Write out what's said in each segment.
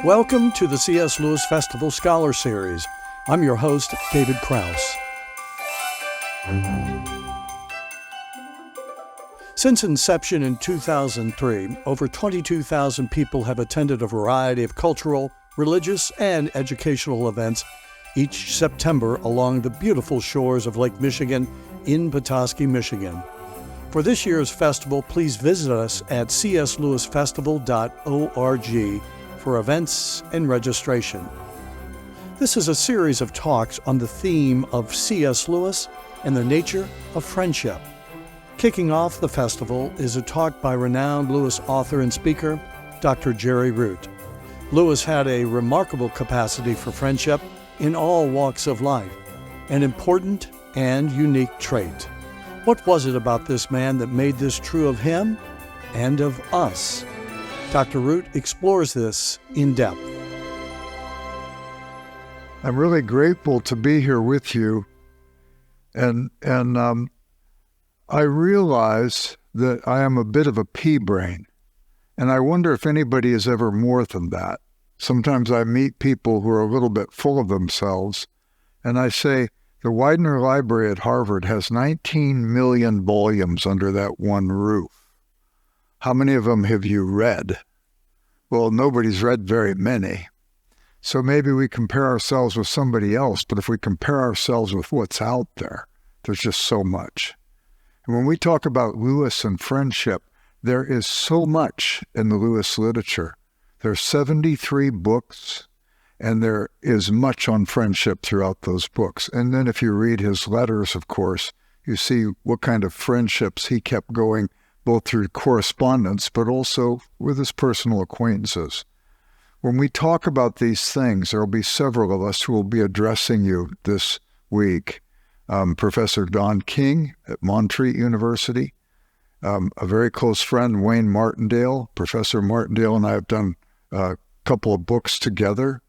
Welcome to the C.S. Lewis Festival Scholar Series. I'm your host, David Krause. Since inception in 2003, over 22,000 people have attended a variety of cultural, religious, and educational events each September along the beautiful shores of Lake Michigan in Petoskey, Michigan. For this year's festival, please visit us at cslewisfestival.org for events and registration. This is a series of talks on the theme of C.S. Lewis and the nature of friendship. Kicking off the festival is a talk by renowned Lewis author and speaker, Dr. Jerry Root. Lewis had a remarkable capacity for friendship in all walks of life, an important and unique trait. What was it about this man that made this true of him and of us? Dr. Root explores this in depth. I'm really grateful to be here with you, and I realize that I am a bit of a pea brain, and I wonder if anybody is ever more than that. Sometimes I meet people who are a little bit full of themselves, and I say, the Widener Library at Harvard has 19 million volumes under that one roof. How many of them have you read? Well, nobody's read very many. So maybe we compare ourselves with somebody else, but if we compare ourselves with what's out there, there's just so much. And when we talk about Lewis and friendship, there is so much in the Lewis literature. There's 73 books, and there is much on friendship throughout those books. And then if you read his letters, of course, you see what kind of friendships he kept going, both through correspondence, but also with his personal acquaintances. When we talk about these things, there will be several of us who will be addressing you this week. Professor Don King at Montreat University, a very close friend, Wayne Martindale. Professor Martindale and I have done a couple of books together.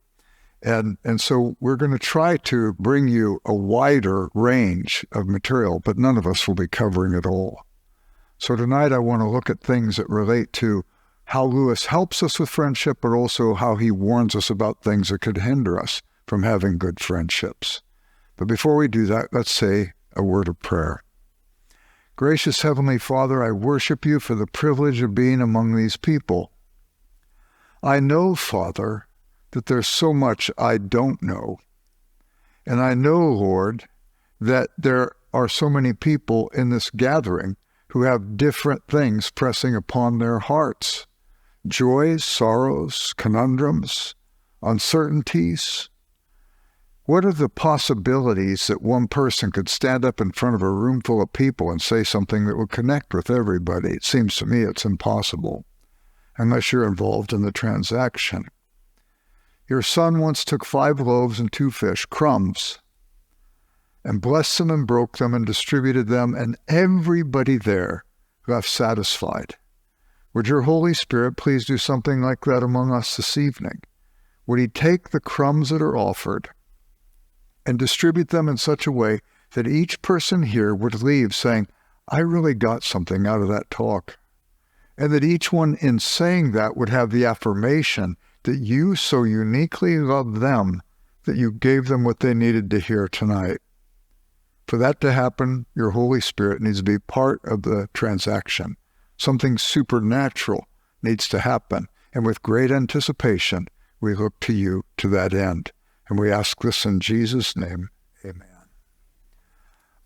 And so we're going to try to bring you a wider range of material, but none of us will be covering it all. So tonight I want to look at things that relate to how Lewis helps us with friendship, but also how he warns us about things that could hinder us from having good friendships. But before we do that, let's say a word of prayer. Gracious Heavenly Father, I worship you for the privilege of being among these people. I know, Father, that there's so much I don't know. And I know, Lord, that there are so many people in this gathering who have different things pressing upon their hearts. Joys, sorrows, conundrums, uncertainties. What are the possibilities that one person could stand up in front of a room full of people and say something that would connect with everybody? It seems to me it's impossible, unless you're involved in the transaction. Your son once took 5 loaves and 2 fish, crumbs, and blessed them and broke them and distributed them, and everybody there left satisfied. Would your Holy Spirit please do something like that among us this evening? Would he take the crumbs that are offered and distribute them in such a way that each person here would leave saying, I really got something out of that talk. And that each one in saying that would have the affirmation that you so uniquely loved them that you gave them what they needed to hear tonight. For that to happen, your Holy Spirit needs to be part of the transaction. Something supernatural needs to happen. And with great anticipation, we look to you to that end. And we ask this in Jesus' name, amen.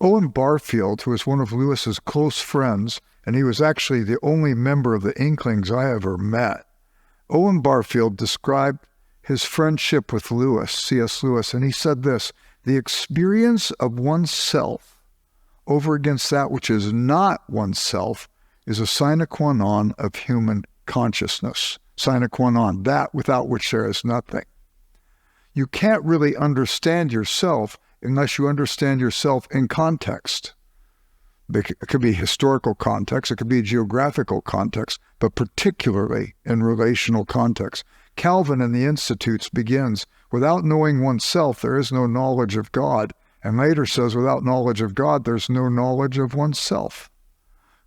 Owen Barfield, who was one of Lewis's close friends, and he was actually the only member of the Inklings I ever met, Owen Barfield described his friendship with Lewis, C.S. Lewis, and he said this, the experience of oneself over against that which is not oneself is a sine qua non of human consciousness. Sine qua non, that without which there is nothing. You can't really understand yourself unless you understand yourself in context. It could be historical context, it could be geographical context, but particularly in relational context. Calvin in the Institutes begins, without knowing oneself, there is no knowledge of God. And later says, without knowledge of God, there's no knowledge of oneself.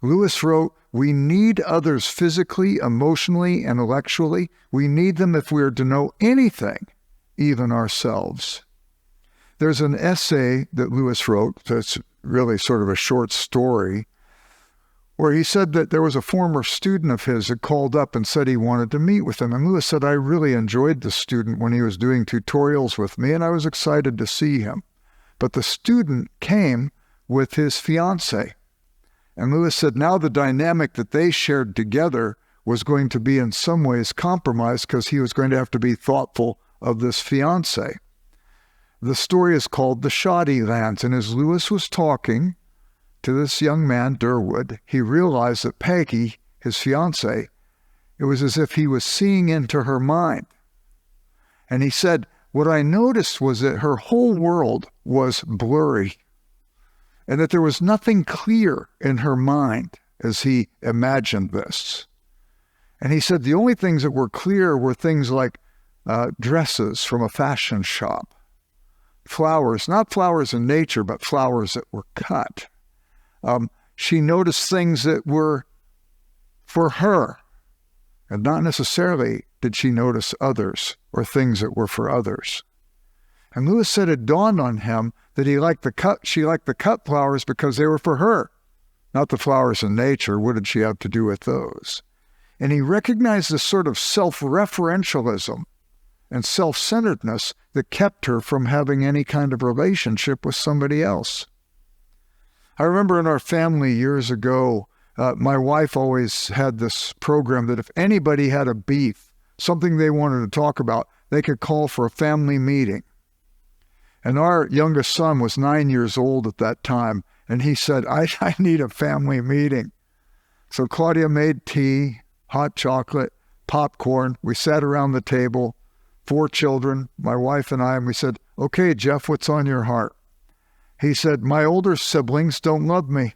Lewis wrote, "We need others physically, emotionally, and intellectually. We need them if we are to know anything, even ourselves." There's an essay that Lewis wrote that's really sort of a short story where he said that there was a former student of his that called up and said he wanted to meet with him. And Lewis said, "I really enjoyed the student when he was doing tutorials with me, and I was excited to see him." But the student came with his fiancée. And Lewis said now the dynamic that they shared together was going to be in some ways compromised because he was going to have to be thoughtful of this fiancée. The story is called The Shoddy Lands, and as Lewis was talking to this young man, Durwood, he realized that Peggy, his fiancée, it was as if he was seeing into her mind. And he said, what I noticed was that her whole world was blurry and that there was nothing clear in her mind as he imagined this. And he said the only things that were clear were things like dresses from a fashion shop, flowers, not flowers in nature, but flowers that were cut. She noticed things that were for her, and not necessarily did she notice others or things that were for others. And Lewis said it dawned on him that she liked the cut flowers because they were for her, not the flowers in nature. What did she have to do with those? And he recognized this sort of self-referentialism and self-centeredness that kept her from having any kind of relationship with somebody else. I remember in our family years ago, my wife always had this program that if anybody had a beef, something they wanted to talk about, they could call for a family meeting. And our youngest son was 9 years old at that time, and he said, I need a family meeting. So Claudia made tea, hot chocolate, popcorn. We sat around the table, 4 children, my wife and I, and we said, "Okay, Jeff, what's on your heart?" He said, "My older siblings don't love me."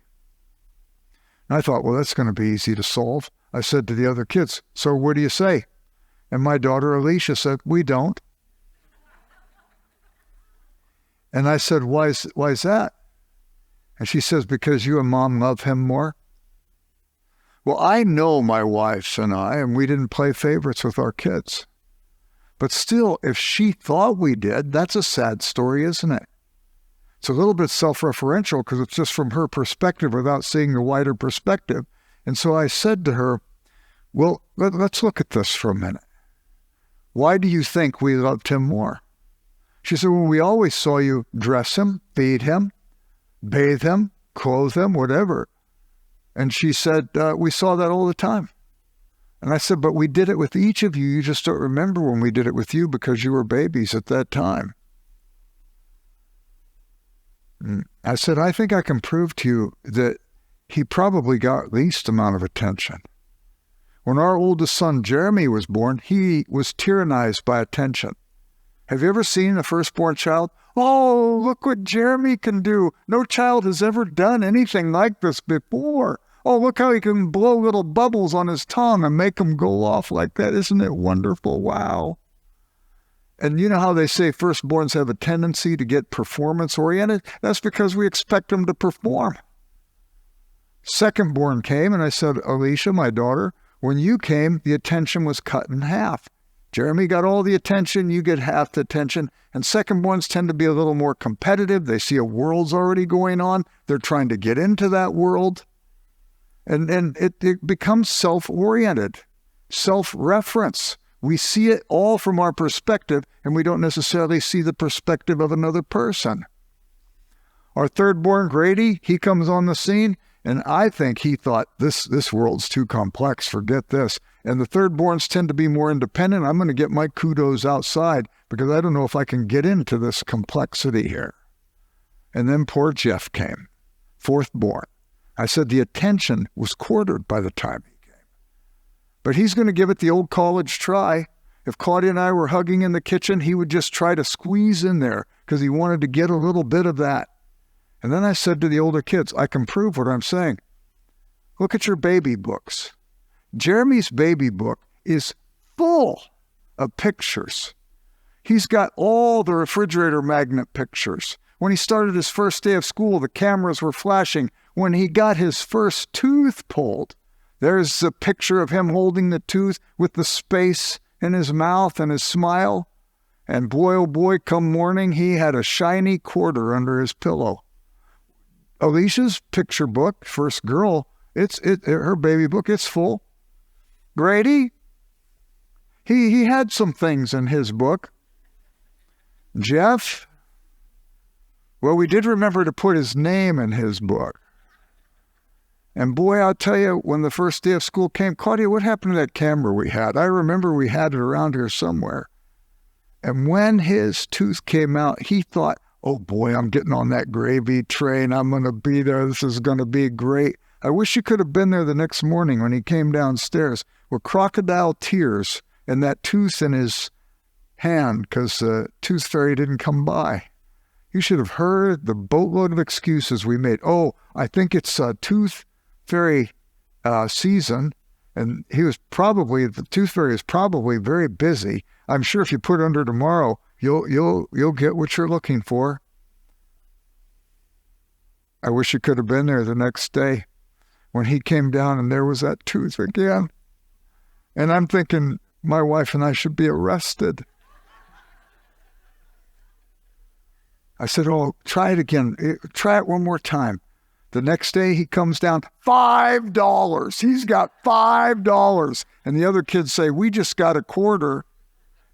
And I thought, well, that's going to be easy to solve. I said to the other kids, "So what do you say?" And my daughter Alicia said, "We don't." And I said, why is that? And she says, "Because you and Mom love him more." Well, I know my wife and I, and we didn't play favorites with our kids. But still, if she thought we did, that's a sad story, isn't it? It's a little bit self-referential because it's just from her perspective without seeing the wider perspective. And so I said to her, well, let's look at this for a minute. Why do you think we loved him more? She said, well, we always saw you dress him, feed him, bathe him, clothe him, whatever. And she said, we saw that all the time. And I said, but we did it with each of you. You just don't remember when we did it with you because you were babies at that time. I said, I think I can prove to you that he probably got least amount of attention. When our oldest son, Jeremy, was born, he was tyrannized by attention. Have you ever seen a firstborn child? Oh, look what Jeremy can do. No child has ever done anything like this before. Oh, look how he can blow little bubbles on his tongue and make them go off like that. Isn't it wonderful? Wow. And you know how they say firstborns have a tendency to get performance-oriented? That's because we expect them to perform. Secondborn came, and I said, Alicia, my daughter, when you came, the attention was cut in half. Jeremy got all the attention, you get half the attention. And secondborns tend to be a little more competitive. They see a world's already going on. They're trying to get into that world. And it becomes self-oriented, self-reference. We see it all from our perspective, and we don't necessarily see the perspective of another person. Our thirdborn, Grady, he comes on the scene, and I think he thought, this world's too complex, forget this. And the thirdborns tend to be more independent. I'm going to get my kudos outside because I don't know if I can get into this complexity here. And then poor Jeff came, fourthborn. I said the attention was quartered by the time he came. But he's going to give it the old college try. If Claudia and I were hugging in the kitchen, he would just try to squeeze in there because he wanted to get a little bit of that. And then I said to the older kids, I can prove what I'm saying. Look at your baby books. Jeremy's baby book is full of pictures. He's got all the refrigerator magnet pictures. When he started his first day of school, the cameras were flashing. when he got his first tooth pulled. There's a picture of him holding the tooth with the space in his mouth and his smile. And boy, oh boy, come morning, he had a shiny quarter under his pillow. Alicia's picture book, first girl, her baby book, it's full. Grady, he had some things in his book. Jeff, well, we did remember to put his name in his book. And boy, I'll tell you, when the first day of school came, Claudia, what happened to that camera we had? I remember we had it around here somewhere. And when his tooth came out, he thought, oh boy, I'm getting on that gravy train. I'm going to be there. This is going to be great. I wish you could have been there the next morning when he came downstairs with crocodile tears and that tooth in his hand because the tooth fairy didn't come by. You should have heard the boatload of excuses we made. Oh, I think it's tooth fairy season. And the tooth fairy is probably very busy. I'm sure if you put it under tomorrow, you'll get what you're looking for. I wish you could have been there the next day when he came down and there was that tooth again. And I'm thinking my wife and I should be arrested. I said, oh, try it again. Try it one more time. The next day he comes down, $5. He's got $5. And the other kids say, we just got a quarter.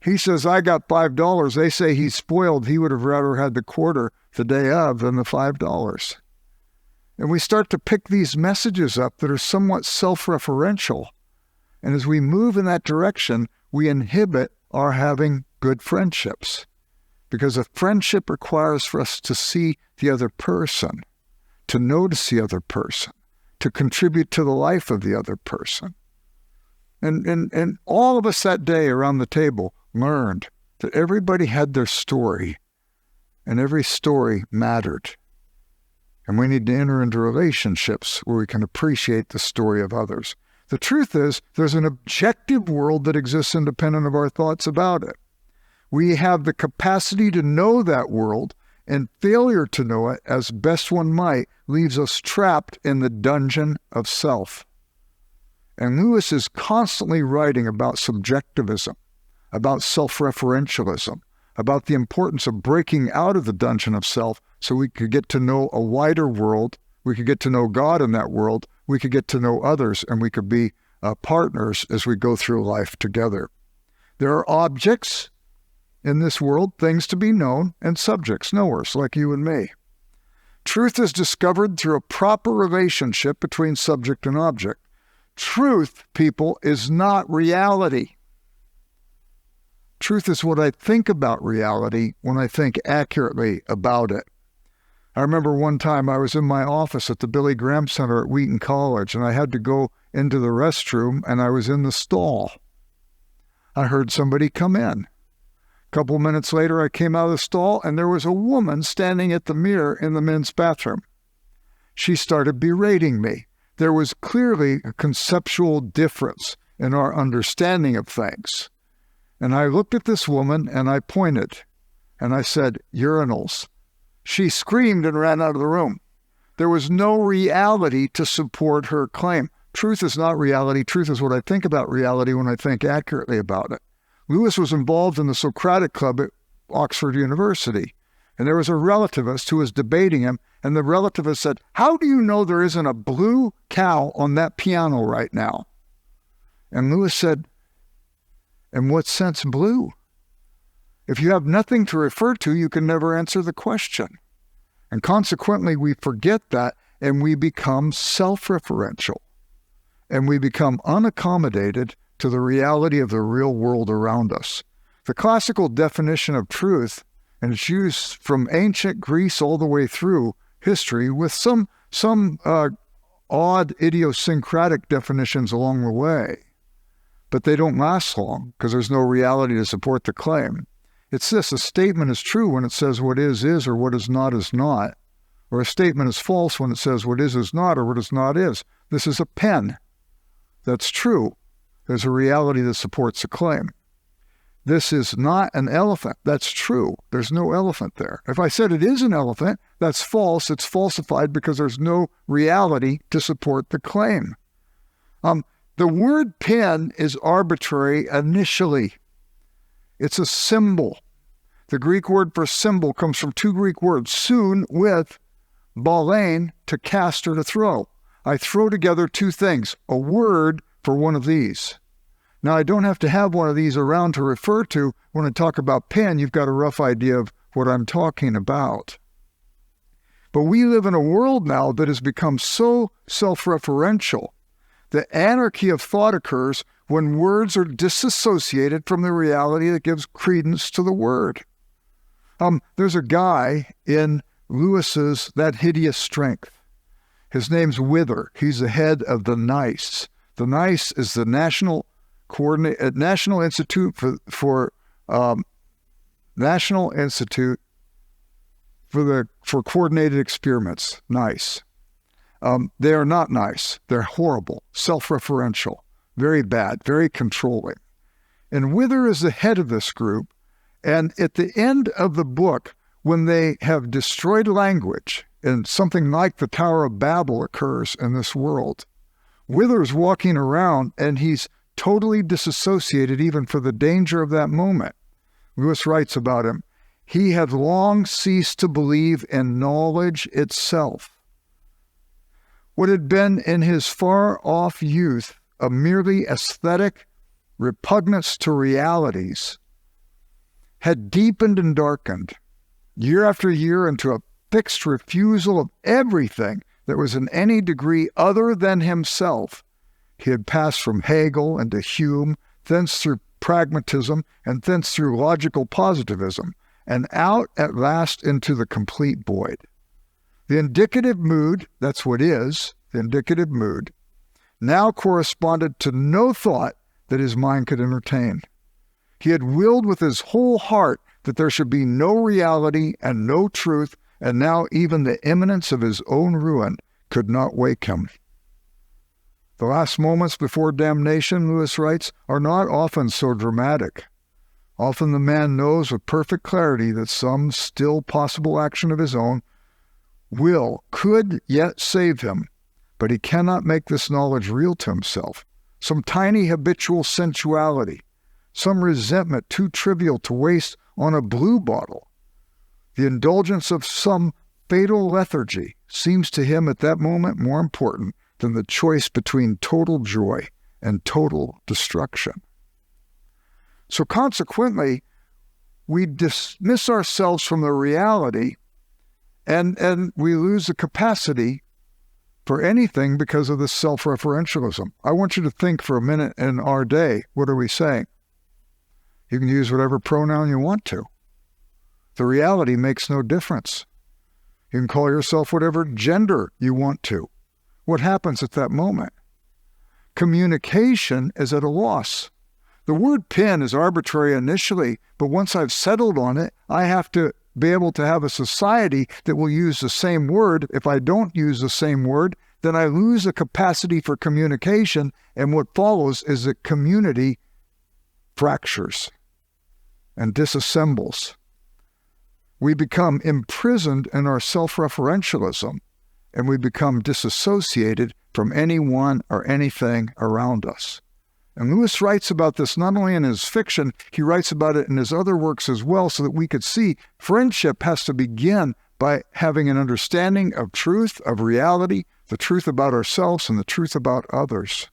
He says, I got $5. They say he's spoiled. He would have rather had the quarter the day of than the $5. And we start to pick these messages up that are somewhat self-referential. And as we move in that direction, we inhibit our having good friendships. Because a friendship requires for us to see the other person, to notice the other person, to contribute to the life of the other person. And all of us that day around the table learned that everybody had their story, and every story mattered. And we need to enter into relationships where we can appreciate the story of others. The truth is, there's an objective world that exists independent of our thoughts about it. We have the capacity to know that world, and failure to know it, as best one might, leaves us trapped in the dungeon of self. And Lewis is constantly writing about subjectivism, about self-referentialism, about the importance of breaking out of the dungeon of self so we could get to know a wider world, we could get to know God in that world, we could get to know others, and we could be partners as we go through life together. There are objects in this world, things to be known, and subjects, knowers, like you and me. Truth is discovered through a proper relationship between subject and object. Truth, people, is not reality. Truth is what I think about reality when I think accurately about it. I remember one time I was in my office at the Billy Graham Center at Wheaton College, and I had to go into the restroom, and I was in the stall. I heard somebody come in. A couple minutes later, I came out of the stall, and there was a woman standing at the mirror in the men's bathroom. She started berating me. There was clearly a conceptual difference in our understanding of things. And I looked at this woman, and I pointed, and I said, urinals. She screamed and ran out of the room. There was no reality to support her claim. Truth is not reality. Truth is what I think about reality when I think accurately about it. Lewis was involved in the Socratic Club at Oxford University, and there was a relativist who was debating him, and the relativist said, how do you know there isn't a blue cow on that piano right now? And Lewis said, in what sense blue? If you have nothing to refer to, you can never answer the question. And consequently, we forget that, and we become self-referential, and we become unaccommodated to the reality of the real world around us. The classical definition of truth, and it's used from ancient Greece all the way through history with some odd idiosyncratic definitions along the way, but they don't last long because there's no reality to support the claim. It's this: a statement is true when it says what is, or what is not, or a statement is false when it says what is not, or what is not is. This is a pen. That's true. There's a reality that supports a claim. this is not an elephant. That's true. There's no elephant there. If I said it is an elephant, that's false. It's falsified because there's no reality to support the claim. The word pen is arbitrary initially. It's a symbol. The Greek word for symbol comes from two Greek words, soon with balein, to cast or to throw. I throw together two things, a word for one of these. Now, I don't have to have one of these around to refer to. When I talk about pen, you've got a rough idea of what I'm talking about. But we live in a world now that has become so self-referential. The anarchy of thought occurs when words are disassociated from the reality that gives credence to the word. There's a guy in Lewis's That Hideous Strength. His name's Wither. He's the head of the NICE. The NICE is the National Institute for Coordinated Experiments. NICE. They are not nice. They're horrible, self-referential, very bad, very controlling. And Wither is the head of this group. And at the end of the book, when they have destroyed language, and something like the Tower of Babel occurs in this world, Wither's walking around and he's totally disassociated even for the danger of that moment. Lewis writes about him, he had long ceased to believe in knowledge itself. What had been in his far-off youth a merely aesthetic repugnance to realities had deepened and darkened year after year into a fixed refusal of everything that was in any degree other than himself. He had passed from Hegel into Hume, thence through pragmatism, and thence through logical positivism, and out at last into the complete void. The indicative mood, that's what is, the indicative mood, now corresponded to no thought that his mind could entertain. He had willed with his whole heart that there should be no reality and no truth, and now even the imminence of his own ruin could not wake him. The last moments before damnation, Lewis writes, are not often so dramatic. Often the man knows with perfect clarity that some still possible action of his own could yet save him, but he cannot make this knowledge real to himself. Some tiny habitual sensuality, some resentment too trivial to waste on a blue bottle. The indulgence of some fatal lethargy seems to him at that moment more important than the choice between total joy and total destruction. So consequently, we dismiss ourselves from the reality and we lose the capacity for anything because of this self-referentialism. I want you to think for a minute in our day, what are we saying? You can use whatever pronoun you want to. The reality makes no difference. You can call yourself whatever gender you want to. What happens at that moment? Communication is at a loss. The word pen is arbitrary initially, but once I've settled on it, I have to be able to have a society that will use the same word. If I don't use the same word, then I lose the capacity for communication, and what follows is that community fractures and disassembles. We become imprisoned in our self-referentialism, and we become disassociated from anyone or anything around us. And Lewis writes about this not only in his fiction, he writes about it in his other works as well, so that we could see friendship has to begin by having an understanding of truth, of reality, the truth about ourselves and the truth about others.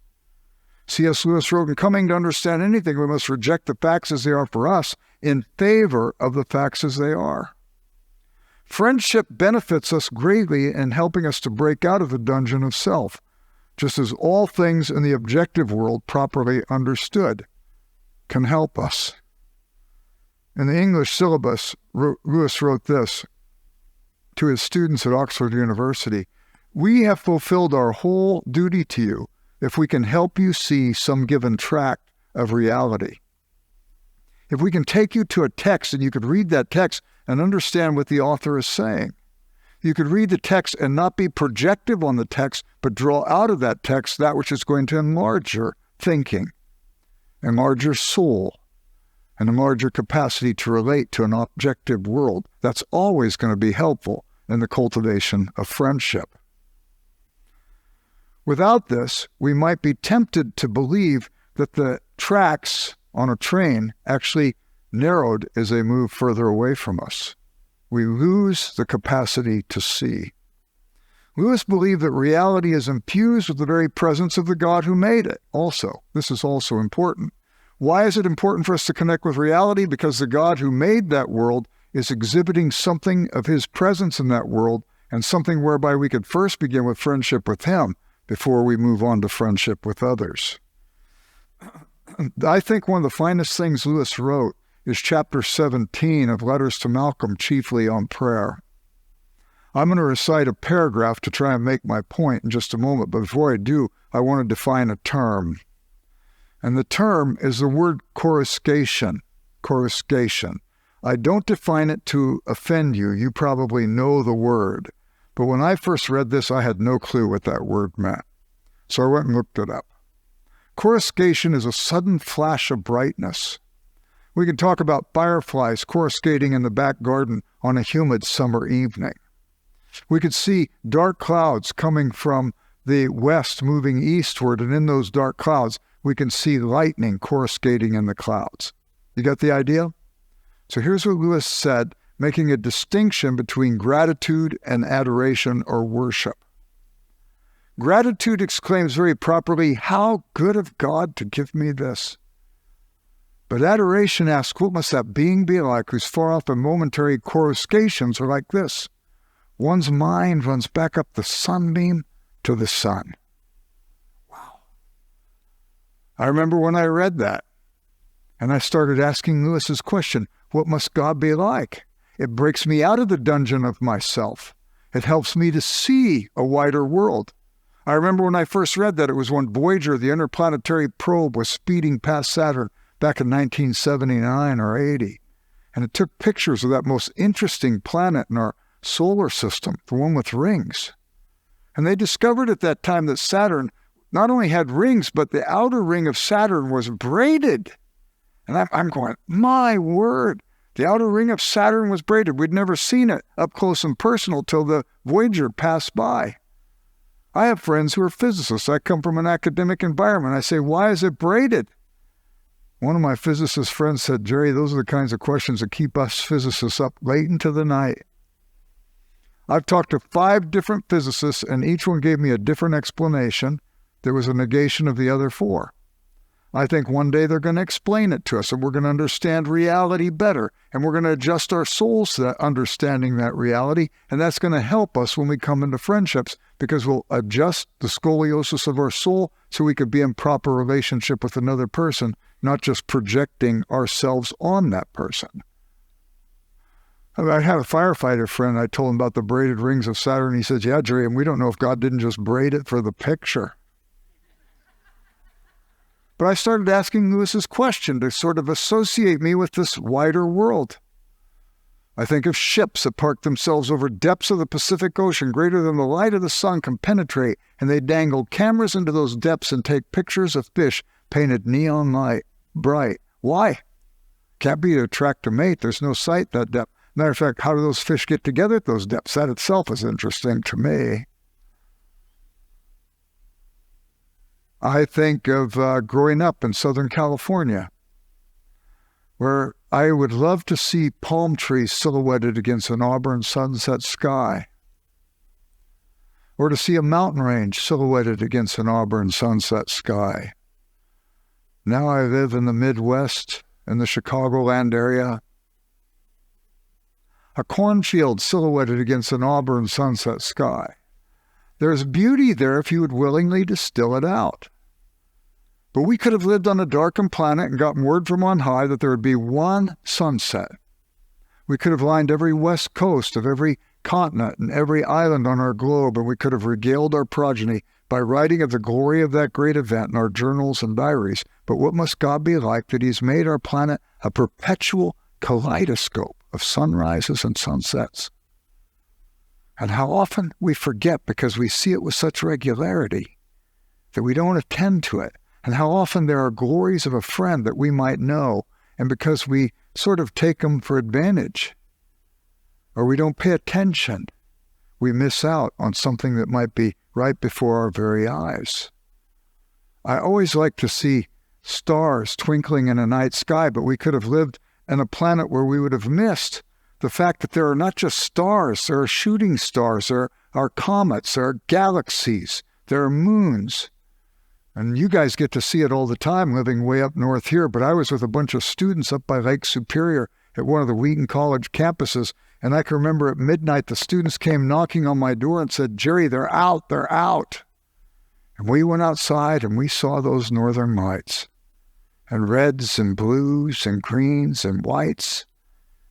C.S. Lewis wrote, in coming to understand anything, we must reject the facts as they are for us in favor of the facts as they are. Friendship benefits us greatly in helping us to break out of the dungeon of self, just as all things in the objective world properly understood can help us. In the English syllabus, Lewis wrote this to his students at Oxford University: "We have fulfilled our whole duty to you if we can help you see some given tract of reality." If we can take you to a text and you could read that text and understand what the author is saying. You could read the text and not be projective on the text, but draw out of that text that which is going to enlarge your thinking, enlarge your soul, and a larger capacity to relate to an objective world. That's always going to be helpful in the cultivation of friendship. Without this, we might be tempted to believe that the tracks on a train actually narrowed as they move further away from us. We lose the capacity to see. Lewis believed that reality is infused with the very presence of the God who made it. Also, this is also important. Why is it important for us to connect with reality? Because the God who made that world is exhibiting something of his presence in that world, and something whereby we could first begin with friendship with him before we move on to friendship with others. I think one of the finest things Lewis wrote is chapter 17 of Letters to Malcolm, chiefly on prayer. I'm going to recite a paragraph to try and make my point in just a moment, but before I do, I want to define a term. And the term is the word coruscation. Coruscation. I don't define it to offend you. You probably know the word. But when I first read this, I had no clue what that word meant. So I went and looked it up. Coruscation is a sudden flash of brightness. We can talk about fireflies coruscating in the back garden on a humid summer evening. We could see dark clouds coming from the west moving eastward, and in those dark clouds, we can see lightning coruscating in the clouds. You got the idea? So here's what Lewis said, making a distinction between gratitude and adoration or worship. Gratitude exclaims very properly, "How good of God to give me this." But adoration asks, what must that being be like whose far off and momentary coruscations are like this? One's mind runs back up the sunbeam to the sun. Wow. I remember when I read that, and I started asking Lewis's question, what must God be like? It breaks me out of the dungeon of myself. It helps me to see a wider world. I remember when I first read that, it was when Voyager, the interplanetary probe, was speeding past Saturn back in 1979 or 80. And it took pictures of that most interesting planet in our solar system, the one with rings. And they discovered at that time that Saturn not only had rings, but the outer ring of Saturn was braided. And I'm going, my word, the outer ring of Saturn was braided. We'd never seen it up close and personal till the Voyager passed by. I have friends who are physicists. I come from an academic environment. I say, why is it braided? One of my physicist friends said, Jerry, those are the kinds of questions that keep us physicists up late into the night. I've talked to 5 different physicists, and each one gave me a different explanation. There was a negation of the other 4. I think one day they're going to explain it to us, and we're going to understand reality better, and we're going to adjust our souls to that understanding that reality, and that's going to help us when we come into friendships, because we'll adjust the scoliosis of our soul so we could be in proper relationship with another person, not just projecting ourselves on that person. I had a firefighter friend. I told him about the braided rings of Saturn. He says, yeah, Jerry, and we don't know if God didn't just braid it for the picture. But I started asking Lewis's question to sort of associate me with this wider world. I think of ships that park themselves over depths of the Pacific Ocean greater than the light of the sun can penetrate, and they dangle cameras into those depths and take pictures of fish painted neon light bright. Why? Can't be to attract a mate. There's no sight that depth. Matter of fact, how do those fish get together at those depths? That itself is interesting to me. I think of growing up in Southern California, where I would love to see palm trees silhouetted against an auburn sunset sky, or to see a mountain range silhouetted against an auburn sunset sky. Now I live in the Midwest, in the Chicagoland area. A cornfield silhouetted against an auburn sunset sky. There's beauty there if you would willingly distill it out. But we could have lived on a darkened planet and gotten word from on high that there would be one sunset. We could have lined every west coast of every continent and every island on our globe, and we could have regaled our progeny by writing of the glory of that great event in our journals and diaries. But what must God be like that He's made our planet a perpetual kaleidoscope of sunrises and sunsets? And how often we forget because we see it with such regularity that we don't attend to it. And how often there are glories of a friend that we might know, and because we sort of take them for advantage, or we don't pay attention, we miss out on something that might be right before our very eyes. I always like to see stars twinkling in a night sky, but we could have lived on a planet where we would have missed the fact that there are not just stars, there are shooting stars, there are comets, there are galaxies, there are moons. And you guys get to see it all the time living way up north here, but I was with a bunch of students up by Lake Superior at one of the Wheaton College campuses, and I can remember at midnight the students came knocking on my door and said, "Jerry, they're out, they're out." And we went outside and we saw those northern lights, and reds and blues and greens and whites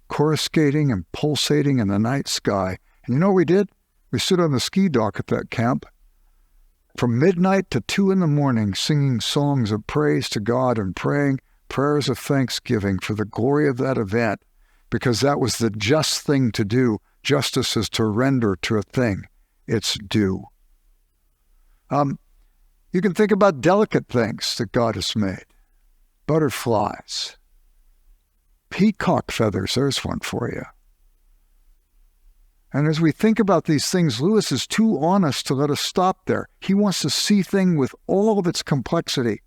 coruscating and pulsating in the night sky. And you know what we did? We stood on the ski dock at that camp from midnight to 2 a.m, singing songs of praise to God and praying prayers of thanksgiving for the glory of that event, because that was the just thing to do. Justice is to render to a thing its due. You can think about delicate things that God has made. Butterflies, peacock feathers, there's one for you. And as we think about these things, Lewis is too honest to let us stop there. He wants to see things with all of its complexity.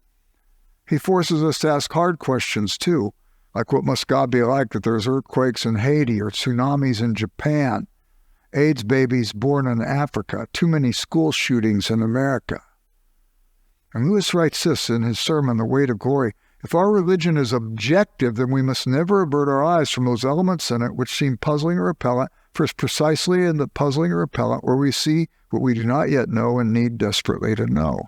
He forces us to ask hard questions too, like what must God be like that there's earthquakes in Haiti or tsunamis in Japan, AIDS babies born in Africa, too many school shootings in America. And Lewis writes this in his sermon, The Way to Glory: if our religion is objective, then we must never avert our eyes from those elements in it which seem puzzling or repellent, for it's precisely in the puzzling or repellent where we see what we do not yet know and need desperately to know.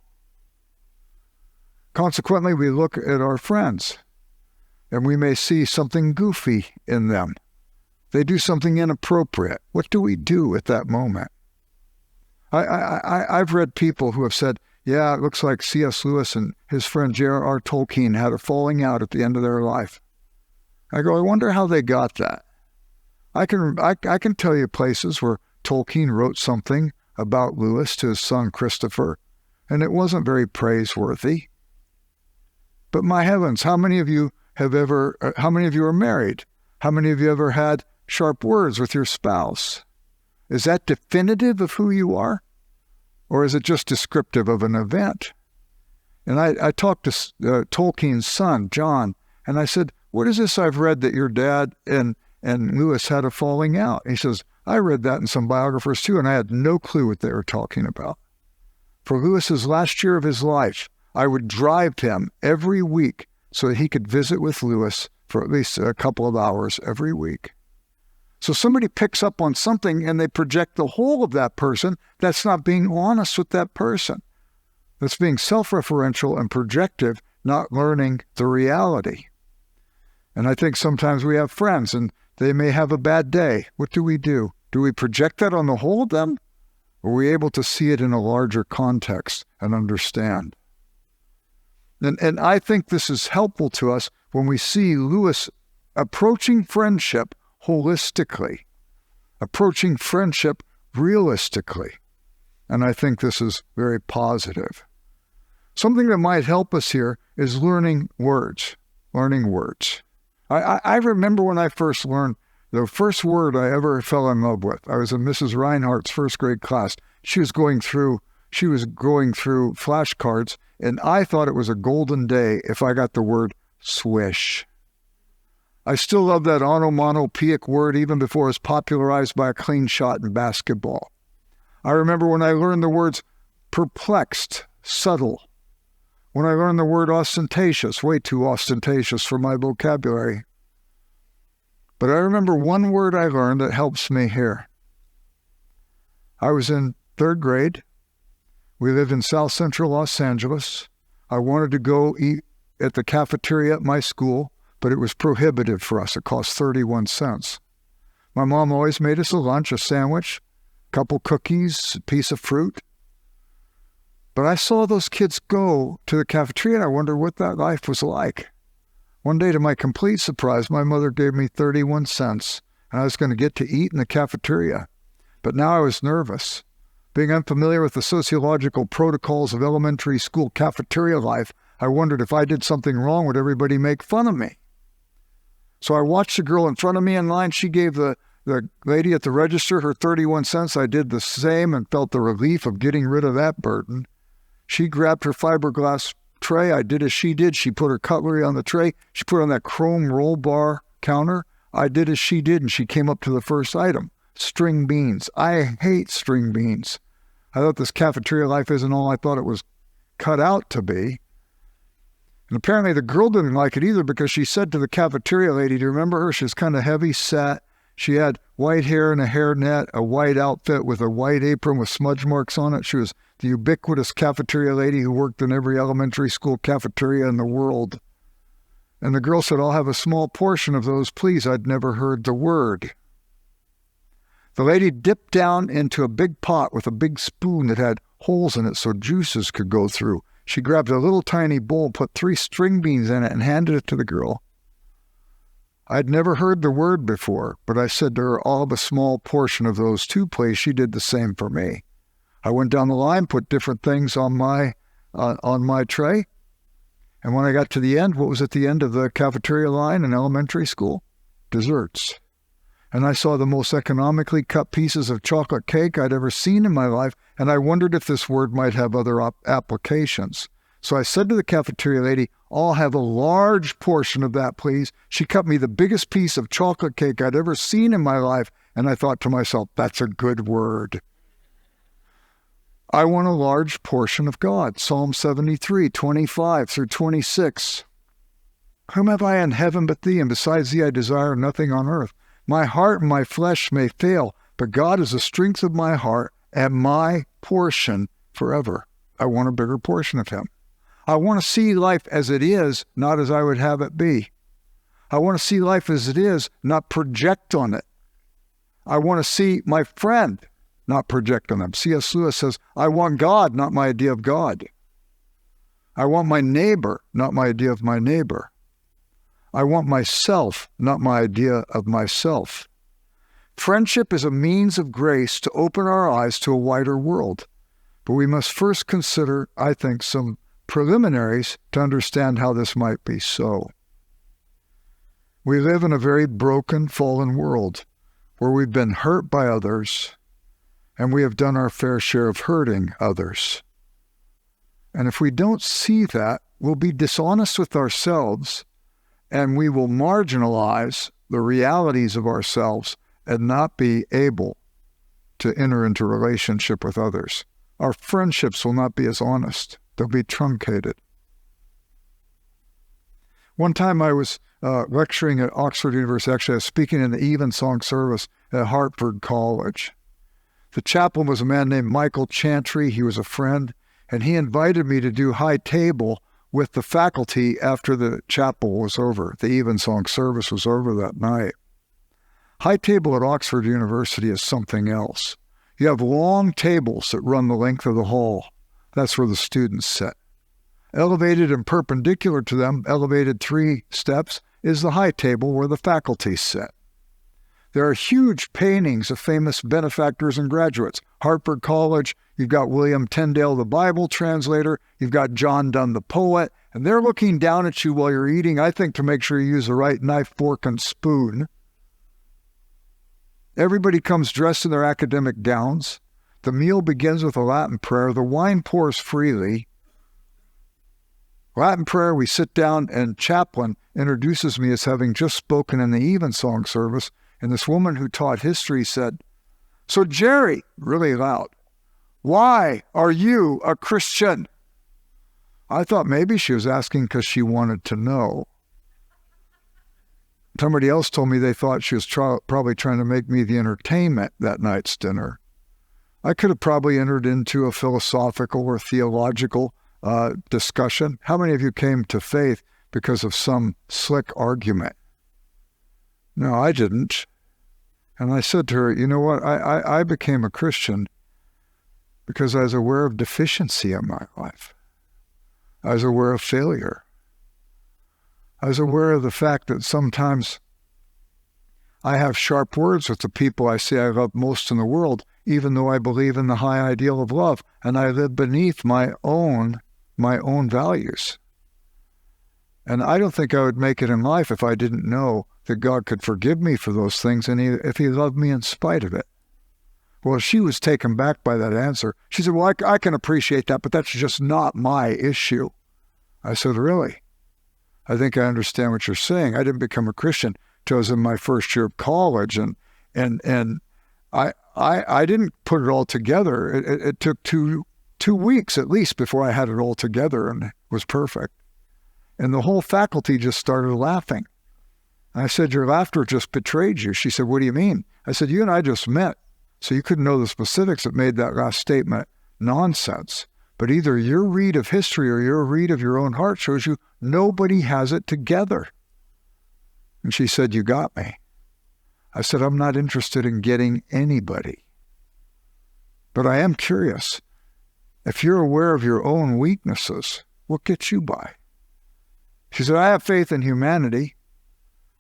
Consequently, we look at our friends, and we may see something goofy in them. They do something inappropriate. What do we do at that moment? I've read people who have said, yeah, it looks like C.S. Lewis and his friend J.R.R. Tolkien had a falling out at the end of their life. I go, I wonder how they got that. I can tell you places where Tolkien wrote something about Lewis to his son Christopher, and it wasn't very praiseworthy. But my heavens, how many of you are married? How many of you ever had sharp words with your spouse? Is that definitive of who you are? Or is it just descriptive of an event? And I talked to Tolkien's son, John, and I said, what is this I've read that your dad and Lewis had a falling out? And he says, I read that in some biographers too, and I had no clue what they were talking about. For Lewis's last year of his life, I would drive him every week so that he could visit with Lewis for at least a couple of hours every week. So somebody picks up on something and they project the whole of that person. That's not being honest with that person. That's being self-referential and projective, not learning the reality. And I think sometimes we have friends and they may have a bad day. What do? Do we project that on the whole of them? Or are we able to see it in a larger context and understand? And I think this is helpful to us when we see Lewis approaching friendship holistically, approaching friendship realistically. And I think this is very positive. Something that might help us here is learning words. I remember when I first learned the first word I ever fell in love with. I was in Mrs. Reinhardt's first grade class. She was going through flashcards, and I thought it was a golden day if I got the word swish. I still love that onomatopoeic word even before it was popularized by a clean shot in basketball. I remember when I learned the words perplexed, subtle. When I learned the word ostentatious, way too ostentatious for my vocabulary. But I remember one word I learned that helps me here. I was in 3rd grade. We lived in South Central Los Angeles. I wanted to go eat at the cafeteria at my school, but it was prohibitive for us. It cost 31 cents. My mom always made us a lunch, a sandwich, a couple cookies, a piece of fruit. But I saw those kids go to the cafeteria, and I wondered what that life was like. One day, to my complete surprise, my mother gave me 31 cents, and I was going to get to eat in the cafeteria. But now I was nervous. Being unfamiliar with the sociological protocols of elementary school cafeteria life, I wondered if I did something wrong, would everybody make fun of me? So I watched the girl in front of me in line. She gave the lady at the register her 31 cents. I did the same and felt the relief of getting rid of that burden. She grabbed her fiberglass tray. I did as she did. She put her cutlery on the tray. She put it on that chrome roll bar counter. I did as she did, and she came up to the first item, string beans. I hate string beans. I thought this cafeteria life isn't all I thought it was cut out to be. And apparently the girl didn't like it either, because she said to the cafeteria lady, do you remember her? She was kind of heavy set. She had white hair and a hairnet, a white outfit with a white apron with smudge marks on it. She was the ubiquitous cafeteria lady who worked in every elementary school cafeteria in the world. And the girl said, I'll have a small portion of those, please. I'd never heard the word. The lady dipped down into a big pot with a big spoon that had holes in it so juices could go through. She grabbed a little tiny bowl, put 3 string beans in it, and handed it to the girl. I'd never heard the word before, but I said to her, I'll have a small portion of those too, please. She did the same for me. I went down the line, put different things on my tray. And when I got to the end, what was at the end of the cafeteria line in elementary school? Desserts. And I saw the most economically cut pieces of chocolate cake I'd ever seen in my life, and I wondered if this word might have other applications. So I said to the cafeteria lady, I'll have a large portion of that, please. She cut me the biggest piece of chocolate cake I'd ever seen in my life, and I thought to myself, that's a good word. I want a large portion of God. Psalm 73, 25 through 26. Whom have I in heaven but thee, and besides thee I desire nothing on earth. My heart and my flesh may fail, but God is the strength of my heart and my portion forever. I want a bigger portion of him. I want to see life as it is, not as I would have it be. I want to see life as it is, not project on it. I want to see my friend, not project on them. C.S. Lewis says, I want God, not my idea of God. I want my neighbor, not my idea of my neighbor. I want myself, not my idea of myself. Friendship is a means of grace to open our eyes to a wider world. But we must first consider, I think, some preliminaries to understand how this might be so. We live in a very broken, fallen world where we've been hurt by others, and we have done our fair share of hurting others. And if we don't see that, we'll be dishonest with ourselves, and we will marginalize the realities of ourselves and not be able to enter into relationship with others. Our friendships will not be as honest. They'll be truncated. One time I was lecturing at Oxford University. Actually, I was speaking in the evensong service at Hartford College. The chaplain was a man named Michael Chantry. He was a friend, and he invited me to do high table with the faculty after the chapel was over. The evensong service was over that night. High table at Oxford University is something else. You have long tables that run the length of the hall. That's where the students sit. Elevated and perpendicular to them, elevated 3 steps, is the high table where the faculty sit. There are huge paintings of famous benefactors and graduates. Hartford College, you've got William Tyndale, the Bible translator. You've got John Donne, the poet. And they're looking down at you while you're eating, I think, to make sure you use the right knife, fork, and spoon. Everybody comes dressed in their academic gowns. The meal begins with a Latin prayer. The wine pours freely. Latin prayer, we sit down, and chaplain introduces me as having just spoken in the evensong service. And this woman who taught history said, "So Jerry," really loud, "why are you a Christian?" I thought maybe she was asking because she wanted to know. Somebody else told me they thought she was probably trying to make me the entertainment that night's dinner. I could have probably entered into a philosophical or theological discussion. How many of you came to faith because of some slick argument? No, I didn't. And I said to her, you know what, I became a Christian because I was aware of deficiency in my life. I was aware of failure. I was aware of the fact that sometimes I have sharp words with the people I say I love most in the world, even though I believe in the high ideal of love, and I live beneath my own values. And I don't think I would make it in life if I didn't know that God could forgive me for those things and if he loved me in spite of it. Well, she was taken back by that answer. She said, well, I can appreciate that, but that's just not my issue. I said, really? I think I understand what you're saying. I didn't become a Christian till I was in my first year of college, and I didn't put it all together. It took two weeks at least before I had it all together and it was perfect. And the whole faculty just started laughing. I said, your laughter just betrayed you. She said, what do you mean? I said, you and I just met, so you couldn't know the specifics that made that last statement nonsense. But either your read of history or your read of your own heart shows you nobody has it together. And she said, you got me. I said, I'm not interested in getting anybody. But I am curious. If you're aware of your own weaknesses, what gets you by? She said, I have faith in humanity.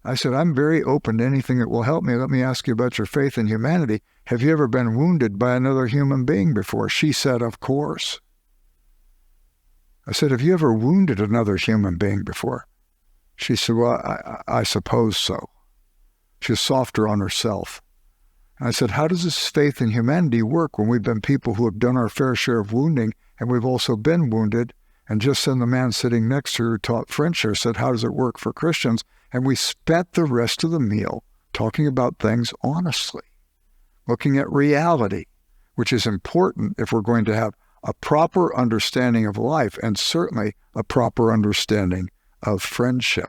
I said, I'm very open to anything that will help me. Let me ask you about your faith in humanity. Have you ever been wounded by another human being before? She said, of course. I said, have you ever wounded another human being before? She said, well, I suppose so. She's softer on herself. I said, how does this faith in humanity work when we've been people who have done our fair share of wounding and we've also been wounded? And just then the man sitting next to her who taught French here said, how does it work for Christians? And we spent the rest of the meal talking about things honestly, looking at reality, which is important if we're going to have a proper understanding of life and certainly a proper understanding of friendship.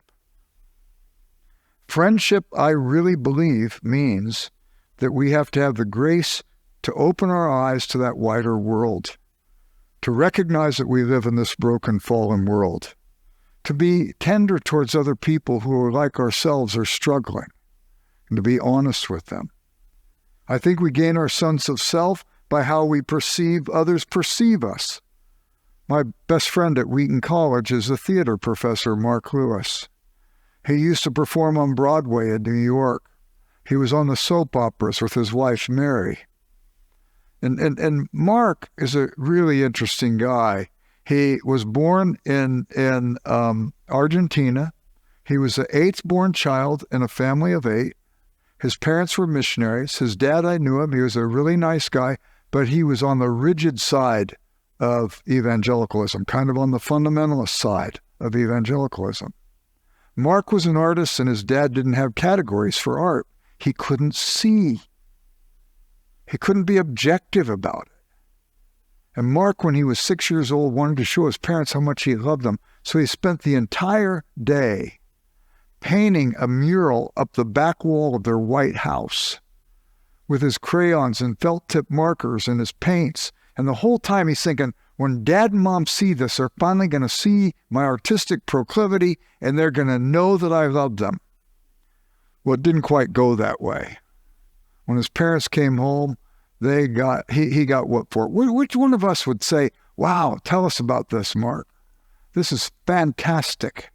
Friendship, I really believe, means that we have to have the grace to open our eyes to that wider world, to recognize that we live in this broken, fallen world, to be tender towards other people who are like ourselves or struggling, and to be honest with them. I think we gain our sense of self by how we perceive others perceive us. My best friend at Wheaton College is the theater professor, Mark Lewis. He used to perform on Broadway in New York. He was on the soap operas with his wife, Mary. And Mark is a really interesting guy. He was born in Argentina. He was the 8th born child in a family of 8. His parents were missionaries. His dad, I knew him. He was a really nice guy, but he was on the rigid side of evangelicalism, kind of on the fundamentalist side of evangelicalism. Mark was an artist, and his dad didn't have categories for art. He couldn't see. He couldn't be objective about it. And Mark, when he was 6 years old, wanted to show his parents how much he loved them. So he spent the entire day painting a mural up the back wall of their white house with his crayons and felt-tip markers and his paints. And the whole time he's thinking, when Dad and Mom see this, they're finally going to see my artistic proclivity and they're going to know that I love them. Well, it didn't quite go that way. When his parents came home, he got what for it. Which one of us would say, wow, tell us about this, Mark? This is fantastic.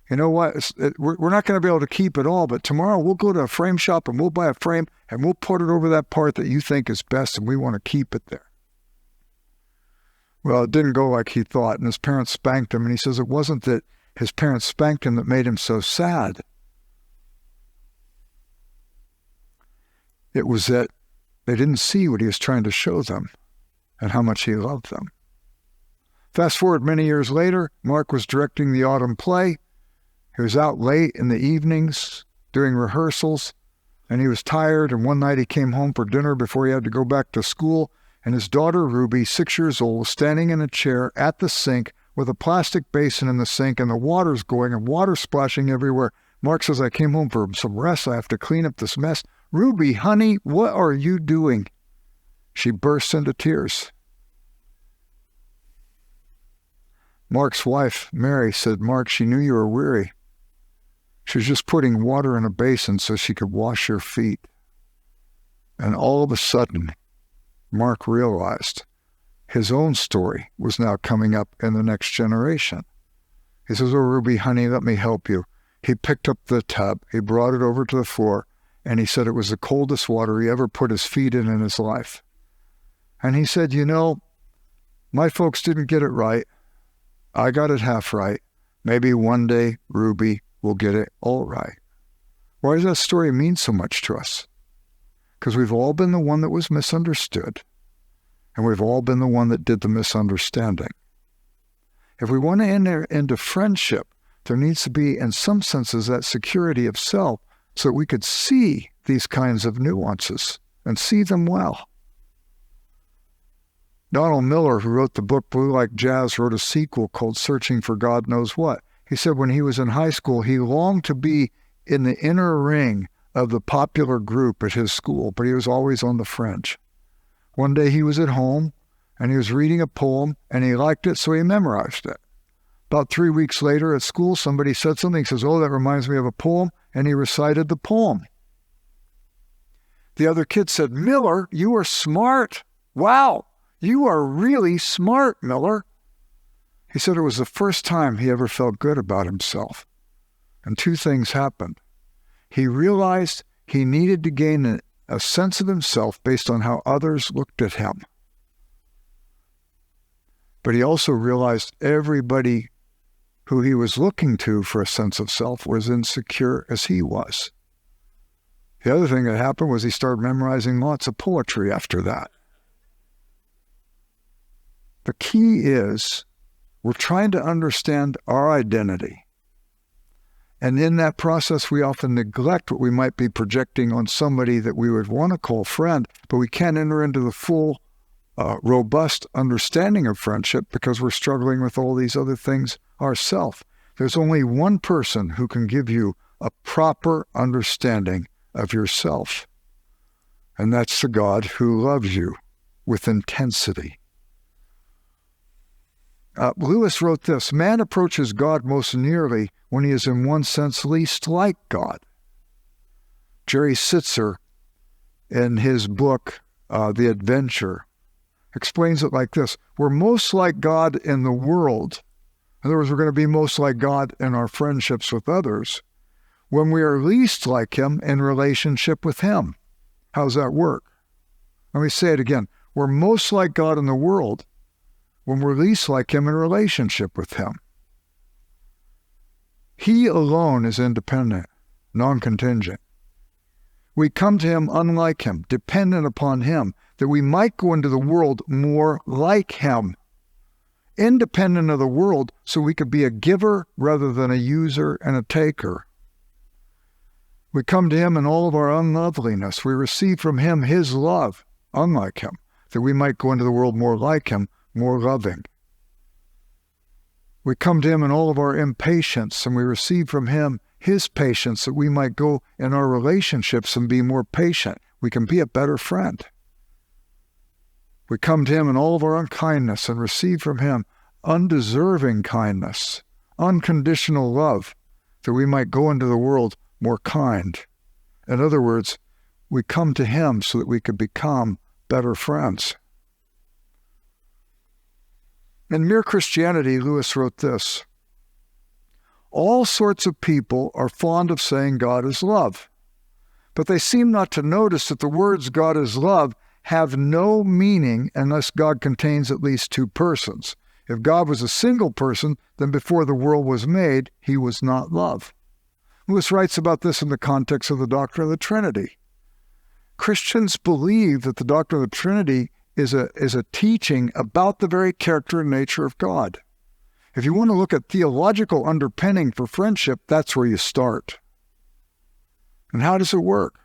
You know what? We're not going to be able to keep it all, but tomorrow we'll go to a frame shop and we'll buy a frame and we'll put it over that part that you think is best and we want to keep it there. Well, it didn't go like he thought, and his parents spanked him, and he says it wasn't that his parents spanked him that made him so sad. It was that they didn't see what he was trying to show them and how much he loved them. Fast forward many years later, Mark was directing the autumn play. He was out late in the evenings doing rehearsals, and he was tired, and one night he came home for dinner before he had to go back to school, and his daughter, Ruby, 6 years old, was standing in a chair at the sink with a plastic basin in the sink, and the water's going and water splashing everywhere. Mark says, I came home for some rest. I have to clean up this mess. Ruby, honey, what are you doing? She burst into tears. Mark's wife, Mary, said, Mark, she knew you were weary. She was just putting water in a basin so she could wash your feet. And all of a sudden, Mark realized his own story was now coming up in the next generation. He says, oh, Ruby, honey, let me help you. He picked up the tub, he brought it over to the floor, and he said it was the coldest water he ever put his feet in his life. And he said, you know, my folks didn't get it right. I got it half right, Maybe one day Ruby will get it all right. Why does that story mean so much to us? Because we've all been the one that was misunderstood, and we've all been the one that did the misunderstanding. If we want to enter into friendship, there needs to be, in some senses, that security of self so that we could see these kinds of nuances and see them well. Donald Miller, who wrote the book Blue Like Jazz, wrote a sequel called Searching for God Knows What. He said when he was in high school, he longed to be in the inner ring of the popular group at his school, but he was always on the fringe. One day he was at home, and he was reading a poem, and he liked it, so he memorized it. About 3 weeks later at school, somebody said something. He says, "Oh, that reminds me of a poem," and he recited the poem. The other kid said, "Miller, you are smart. Wow, you are really smart, Miller." He said it was the first time he ever felt good about himself. And two things happened. He realized he needed to gain a sense of himself based on how others looked at him. But he also realized everybody who he was looking to for a sense of self was insecure as he was. The other thing that happened was he started memorizing lots of poetry after that. The key is we're trying to understand our identity. And in that process, we often neglect what we might be projecting on somebody that we would want to call friend, but we can't enter into the full, robust understanding of friendship because we're struggling with all these other things ourselves. There's only one person who can give you a proper understanding of yourself, and that's the God who loves you with intensity. Lewis wrote this: "Man approaches God most nearly when he is in one sense least like God." Jerry Sitzer, in his book, The Adventure, explains it like this: we're most like God in the world. In other words, we're going to be most like God in our friendships with others when we are least like him in relationship with him. How does that work? Let me say it again. We're most like God in the world when we're least like him in relationship with him. He alone is independent, non-contingent. We come to him unlike him, dependent upon him, that we might go into the world more like him, independent of the world, so we could be a giver rather than a user and a taker. We come to him in all of our unloveliness. We receive from him his love, unlike him, that we might go into the world more like him, more loving. We come to him in all of our impatience, and we receive from him his patience, that we might go in our relationships and be more patient. We can be a better friend. We come to him in all of our unkindness and receive from him undeserving kindness, unconditional love, that we might go into the world more kind. In other words, we come to him so that we could become better friends. In Mere Christianity, Lewis wrote this: "All sorts of people are fond of saying God is love, but they seem not to notice that the words God is love have no meaning unless God contains at least two persons. If God was a single person, then before the world was made, he was not love." Lewis writes about this in the context of the doctrine of the Trinity. Christians believe that the doctrine of the Trinity is a teaching about the very character and nature of God. If you want to look at theological underpinning for friendship, that's where you start. And how does it work?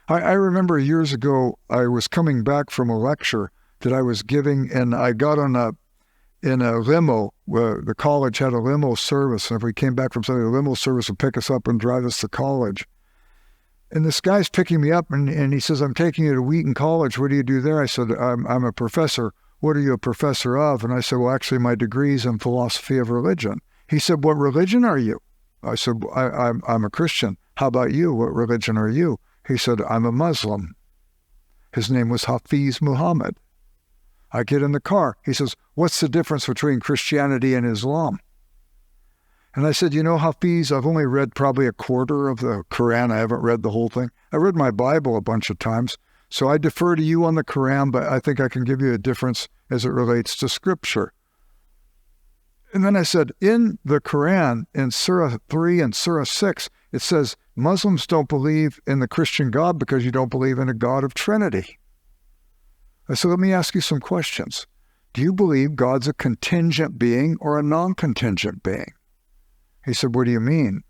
I remember years ago, I was coming back from a lecture that I was giving, and I got in a limo. Where the college had a limo service, and if we came back from something, the limo service would pick us up and drive us to college. And this guy's picking me up, and he says, "I'm taking you to Wheaton College. What do you do there?" I said, I'm a professor. "What are you a professor of?" And I said, "Well, actually, my degree's in philosophy of religion." He said, "What religion are you?" I said, I'm a Christian. "How about you? What religion are you?" He said, "I'm a Muslim." His name was Hafiz Muhammad. I get in the car. He says, "What's the difference between Christianity and Islam?" And I said, "You know, Hafiz, I've only read probably a quarter of the Quran. I haven't read the whole thing. I read my Bible a bunch of times, so I defer to you on the Quran, but I think I can give you a difference as it relates to Scripture." And then I said, in the Quran, in Surah 3 and Surah 6, it says Muslims don't believe in the Christian God because you don't believe in a God of Trinity. I said, let me ask you some questions. Do you believe God's a contingent being or a non-contingent being? He said, what do you mean?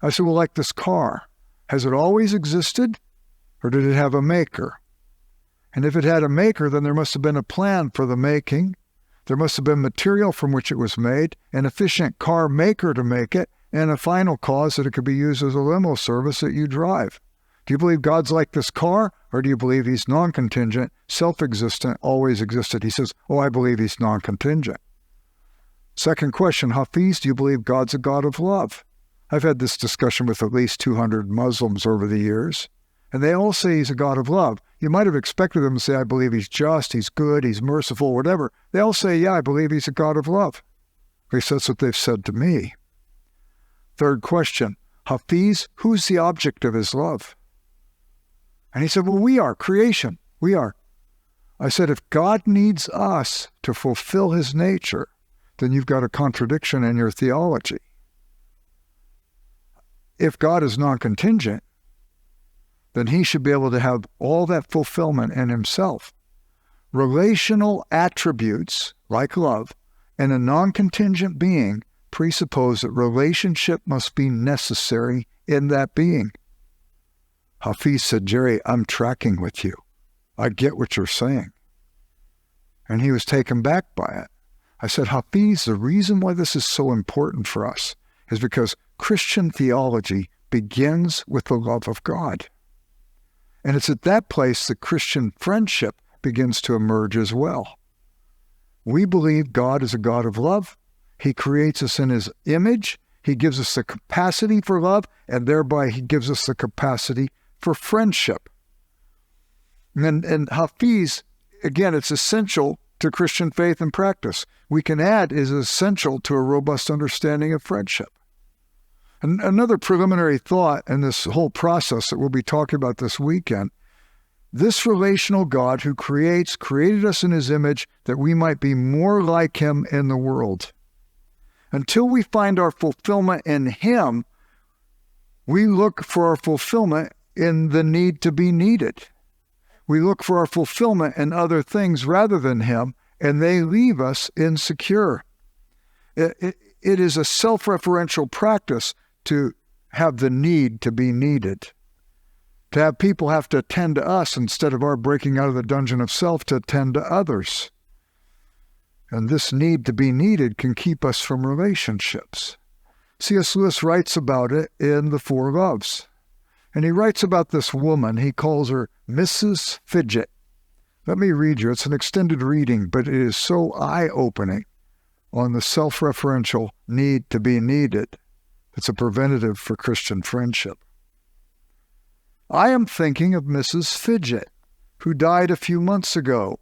I said, well, like this car. Has it always existed, or did it have a maker? And if it had a maker, then there must have been a plan for the making. There must have been material from which it was made, an efficient car maker to make it, and a final cause that it could be used as a limo service that you drive. Do you believe God's like this car, or do you believe he's non-contingent, self-existent, always existed? He says, oh, I believe he's non-contingent. Second question, Hafiz, do you believe God's a God of love? I've had this discussion with at least 200 Muslims over the years, and they all say he's a God of love. You might have expected them to say, I believe he's just, he's good, he's merciful, whatever. They all say, yeah, I believe he's a God of love. At least that's what they've said to me. Third question, Hafiz, who's the object of his love? And he said, well, we are, creation, we are. I said, if God needs us to fulfill his nature, then you've got a contradiction in your theology. If God is non-contingent, then he should be able to have all that fulfillment in himself. Relational attributes, like love, and a non-contingent being presuppose that relationship must be necessary in that being. Hafiz said, Jerry, I'm tracking with you. I get what you're saying. And he was taken back by it. I said, Hafiz, the reason why this is so important for us is because Christian theology begins with the love of God. And it's at that place that Christian friendship begins to emerge as well. We believe God is a God of love. He creates us in his image. He gives us the capacity for love, and thereby he gives us the capacity for friendship. And Hafiz, again, it's essential to Christian faith and practice. We can add is essential to a robust understanding of friendship. And another preliminary thought in this whole process that we'll be talking about this weekend, this relational God who created us in his image that we might be more like him in the world. Until we find our fulfillment in him, we look for our fulfillment in the need to be needed. We look for our fulfillment in other things rather than him, and they leave us insecure. It is a self-referential practice to have the need to be needed, to have people have to attend to us instead of our breaking out of the dungeon of self to attend to others. And this need to be needed can keep us from relationships. C.S. Lewis writes about it in The Four Loves. And he writes about this woman. He calls her Mrs. Fidget. Let me read you. It's an extended reading, but it is so eye-opening on the self-referential need to be needed. It's a preventative for Christian friendship. I am thinking of Mrs. Fidget, who died a few months ago.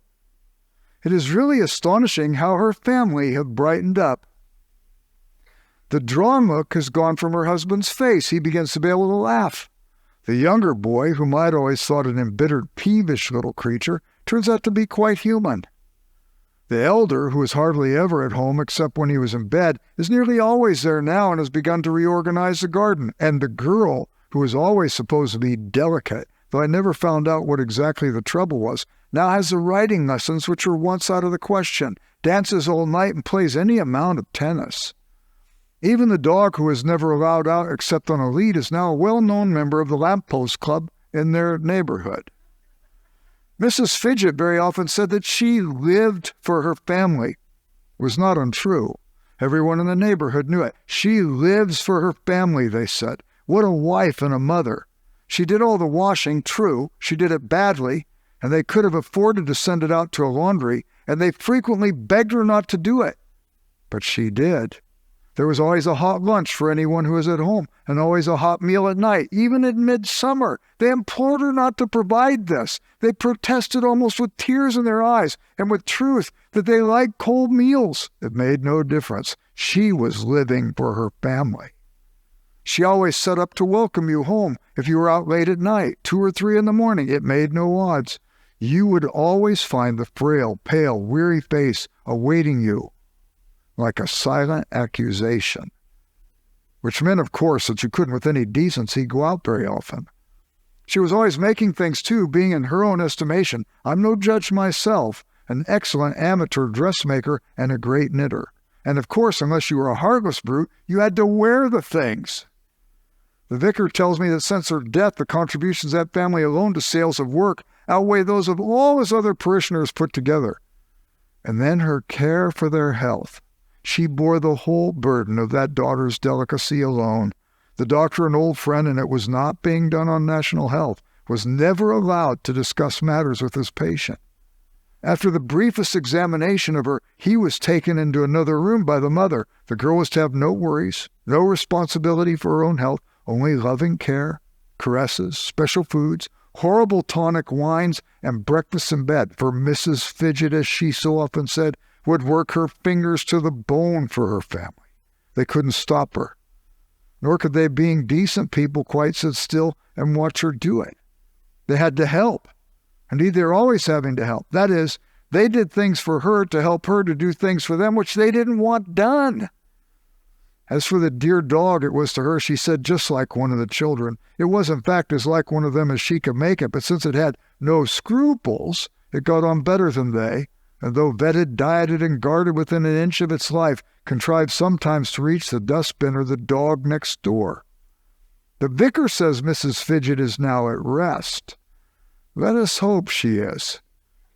It is really astonishing how her family have brightened up. The drawn look has gone from her husband's face. He begins to be able to laugh. The younger boy, whom I'd always thought an embittered, peevish little creature, turns out to be quite human. The elder, who is hardly ever at home except when he was in bed, is nearly always there now and has begun to reorganize the garden. And the girl, who was always supposed to be delicate, though I never found out what exactly the trouble was, now has the writing lessons which were once out of the question, dances all night and plays any amount of tennis. Even the dog, who was never allowed out except on a lead, is now a well-known member of the lamppost club in their neighborhood. Mrs. Fidget very often said that she lived for her family. It was not untrue. Everyone in the neighborhood knew it. She lives for her family, they said. What a wife and a mother. She did all the washing, true. She did it badly, and they could have afforded to send it out to a laundry, and they frequently begged her not to do it. But she did. There was always a hot lunch for anyone who was at home, and always a hot meal at night, even in midsummer. They implored her not to provide this. They protested almost with tears in their eyes, and with truth, that they liked cold meals. It made no difference. She was living for her family. She always set up to welcome you home if you were out late at night, 2 or 3 in the morning. It made no odds. You would always find the frail, pale, weary face awaiting you. like a silent accusation, which meant, of course, that you couldn't with any decency go out very often. She was always making things, too, being in her own estimation, I'm no judge myself, an excellent amateur dressmaker and a great knitter. And of course, unless you were a heartless brute, you had to wear the things. The vicar tells me that since her death, the contributions of that family alone to sales of work outweigh those of all his other parishioners put together. And then her care for their health. She bore the whole burden of that daughter's delicacy alone. The doctor, an old friend, and it was not being done on national health, was never allowed to discuss matters with his patient. After the briefest examination of her, he was taken into another room by the mother. The girl was to have no worries, no responsibility for her own health, only loving care, caresses, special foods, horrible tonic wines, and breakfast in bed, for Mrs. Fidget, as she so often said, would work her fingers to the bone for her family. They couldn't stop her. Nor could they, being decent people, quite sit still and watch her do it. They had to help. Indeed, they're always having to help. That is, they did things for her to help her to do things for them which they didn't want done. As for the dear dog, it was to her, she said, just like one of the children. It was, in fact, as like one of them as she could make it, but since it had no scruples, it got on better than they, and though vetted, dieted, and guarded within an inch of its life, contrived sometimes to reach the dustbin or the dog next door. The vicar says Mrs. Fidget is now at rest. Let us hope she is.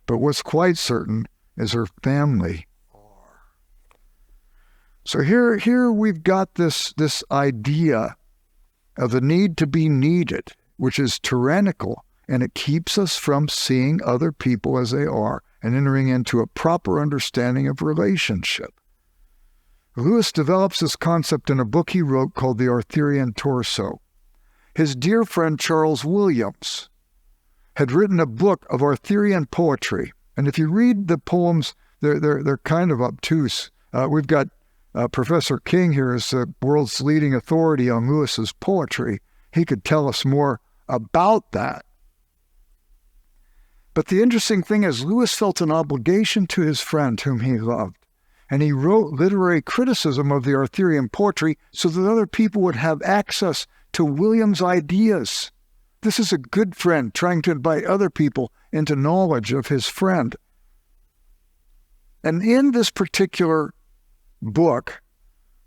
But what's quite certain is her family are. So here we've got this idea of the need to be needed, which is tyrannical, and it keeps us from seeing other people as they are and entering into a proper understanding of relationship. Lewis develops this concept in a book he wrote called The Arthurian Torso. His dear friend Charles Williams had written a book of Arthurian poetry. And if you read the poems, they're kind of obtuse. We've got Professor King here as the world's leading authority on Lewis's poetry. He could tell us more about that. But the interesting thing is Lewis felt an obligation to his friend whom he loved. And he wrote literary criticism of the Arthurian poetry so that other people would have access to Williams' ideas. This is a good friend trying to invite other people into knowledge of his friend. And in this particular book,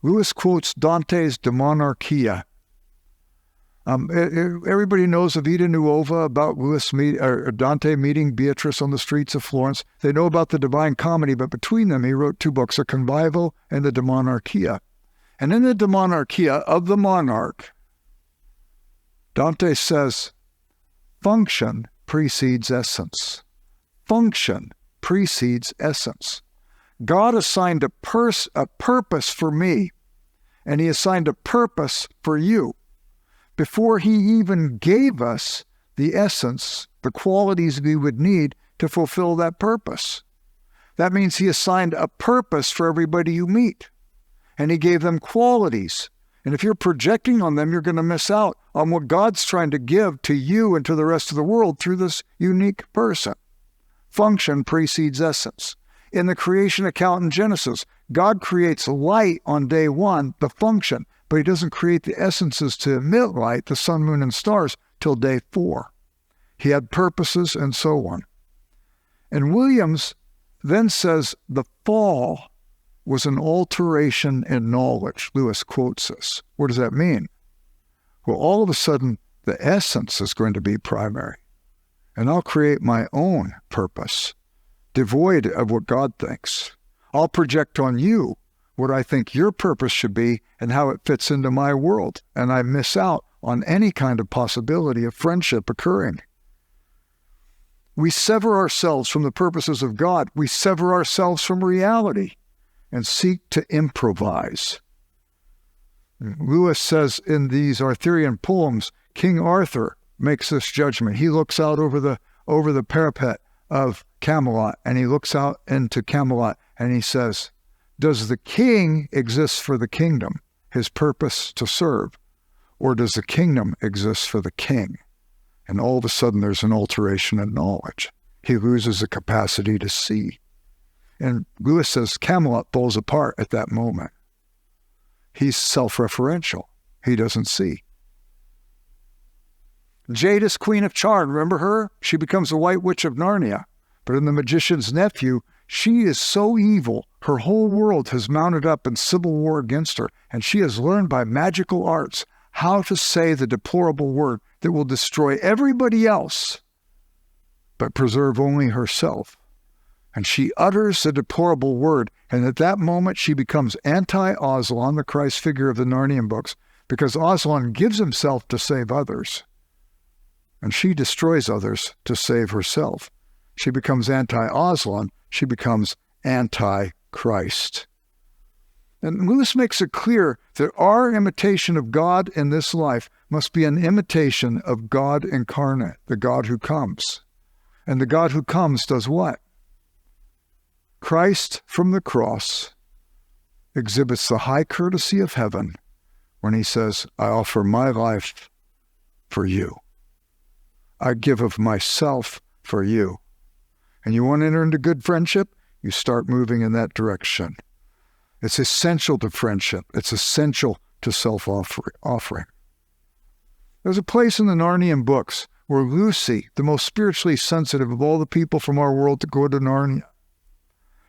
Lewis quotes Dante's De Monarchia. Everybody knows of Vita Nuova, about Dante meeting Beatrice on the streets of Florence. They know about the Divine Comedy, but between them he wrote two books, a Convivo and the De Monarchia. And in the De Monarchia of the monarch, Dante says, function precedes essence. Function precedes essence. God assigned a purpose for me, and he assigned a purpose for you before he even gave us the essence, the qualities we would need to fulfill that purpose. That means he assigned a purpose for everybody you meet, and he gave them qualities. And if you're projecting on them, you're going to miss out on what God's trying to give to you and to the rest of the world through this unique person. Function precedes essence. In the creation account in Genesis, God creates light on day one, the function, but he doesn't create the essences to emit light, the sun, moon, and stars, till day 4. He had purposes and so on. And Williams then says the fall was an alteration in knowledge. Lewis quotes this. What does that mean? Well, all of a sudden, the essence is going to be primary. And I'll create my own purpose, devoid of what God thinks. I'll project on you what I think your purpose should be and how it fits into my world. And I miss out on any kind of possibility of friendship occurring. We sever ourselves from the purposes of God. We sever ourselves from reality and seek to improvise. Lewis says in these Arthurian poems, King Arthur makes this judgment. He looks out over the parapet of Camelot, and he looks out into Camelot, and he says, does the king exist for the kingdom, his purpose to serve, or does the kingdom exist for the king? And all of a sudden there's an alteration in knowledge. He loses the capacity to see. And Lewis says Camelot falls apart at that moment. He's self-referential. He doesn't see. Jadis, Queen of Charn, remember her? She becomes the White Witch of Narnia. But in The Magician's Nephew, she is so evil, her whole world has mounted up in civil war against her, and she has learned by magical arts how to say the deplorable word that will destroy everybody else, but preserve only herself. And she utters the deplorable word, and at that moment she becomes anti-Aslan, the Christ figure of the Narnian books, because Aslan gives himself to save others, and she destroys others to save herself. She becomes anti-Aslan, she becomes anti-Christ. And Lewis makes it clear that our imitation of God in this life must be an imitation of God incarnate, the God who comes. And the God who comes does what? Christ from the cross exhibits the high courtesy of heaven when he says, I offer my life for you. I give of myself for you. And you want to enter into good friendship? You start moving in that direction. It's essential to friendship. It's essential to self-offering. There's a place in the Narnian books where Lucy, the most spiritually sensitive of all the people from our world to go to Narnia.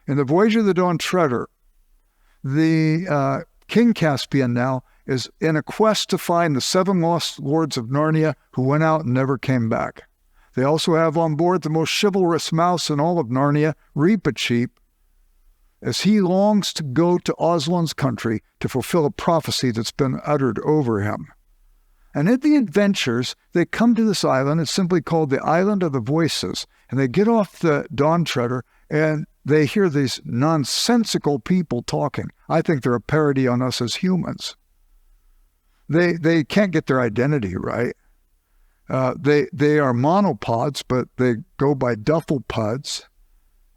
In the Voyage of the Dawn Treader, the King Caspian now is in a quest to find the 7 lost lords of Narnia who went out and never came back. They also have on board the most chivalrous mouse in all of Narnia, Reepicheep, as he longs to go to Aslan's country to fulfill a prophecy that's been uttered over him. And in the adventures, they come to this island. It's simply called the Island of the Voices. And they get off the Dawn Treader, and they hear these nonsensical people talking. I think they're a parody on us as humans. They can't get their identity right. They are monopods, but they go by dufflepods.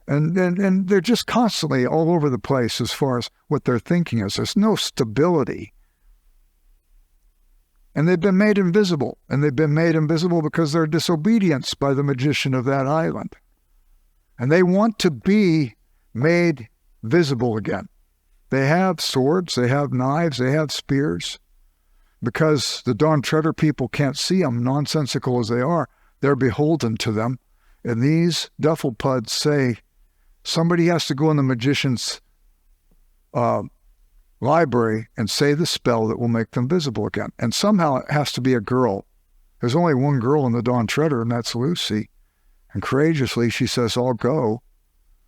And they're just constantly all over the place as far as what their thinking is. There's no stability. And they've been made invisible. And they've been made invisible because they're disobedience by the magician of that island. And they want to be made visible again. They have swords, they have knives, they have spears. Because the Dawn Treader people can't see them, nonsensical as they are, they're beholden to them. And these dufflepods say, somebody has to go in the magician's library and say the spell that will make them visible again. And somehow it has to be a girl. There's only one girl in the Dawn Treader, and that's Lucy. And courageously she says, I'll go.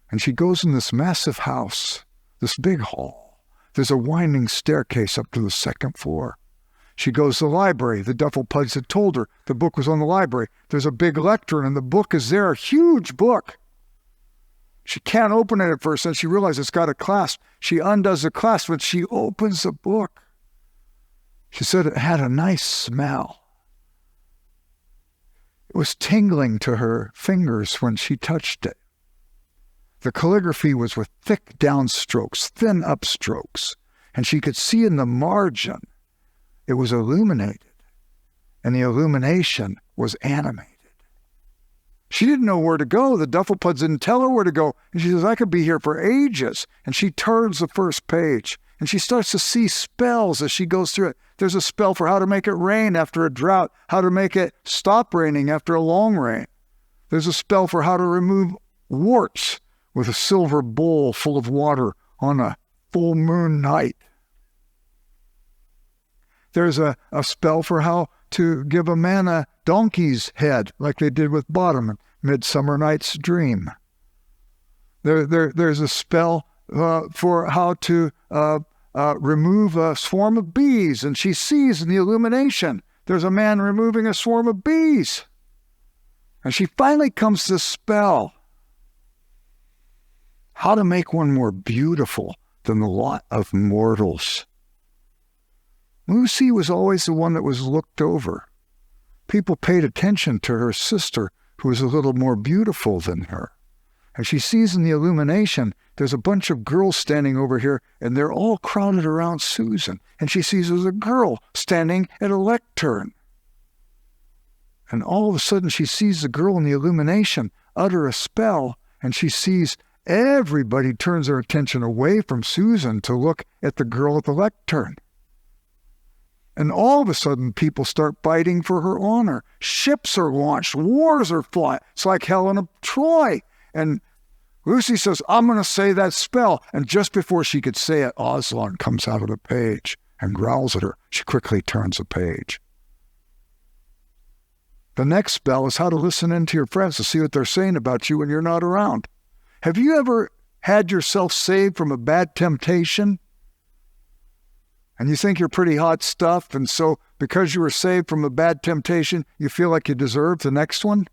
And she goes in this massive house, this big hall. There's a winding staircase up to the 2nd floor. She goes to the library. The dufflepods had told her the book was on the library. There's a big lectern, and the book is there, a huge book. She can't open it at first, and she realizes it's got a clasp. She undoes the clasp, and she opens the book. She said it had a nice smell. It was tingling to her fingers when she touched it. The calligraphy was with thick downstrokes, thin upstrokes, and she could see in the margin it was illuminated, and the illumination was animated. She didn't know where to go. The dufflepods didn't tell her where to go. And she says, I could be here for ages. And she turns the first page, and she starts to see spells as she goes through it. There's a spell for how to make it rain after a drought, how to make it stop raining after a long rain. There's a spell for how to remove warts with a silver bowl full of water on a full moon night. There's a spell for how to give a man a donkey's head, like they did with Bottom in Midsummer Night's Dream. There's a spell for how to remove a swarm of bees, and she sees in the illumination there's a man removing a swarm of bees. And she finally comes to the spell. How to make one more beautiful than the lot of mortals. Lucy was always the one that was looked over. People paid attention to her sister, who was a little more beautiful than her. And she sees in the illumination, there's a bunch of girls standing over here, and they're all crowded around Susan. And she sees there's a girl standing at a lectern. And all of a sudden, she sees the girl in the illumination utter a spell, and she sees everybody turns their attention away from Susan to look at the girl at the lectern. And all of a sudden, people start fighting for her honor. Ships are launched. Wars are fought. It's like Helen of Troy. And Lucy says, I'm going to say that spell. And just before she could say it, Aslan comes out of the page and growls at her. She quickly turns the page. The next spell is how to listen in to your friends to see what they're saying about you when you're not around. Have you ever had yourself saved from a bad temptation? And you think you're pretty hot stuff, and so because you were saved from a bad temptation, you feel like you deserve the next one?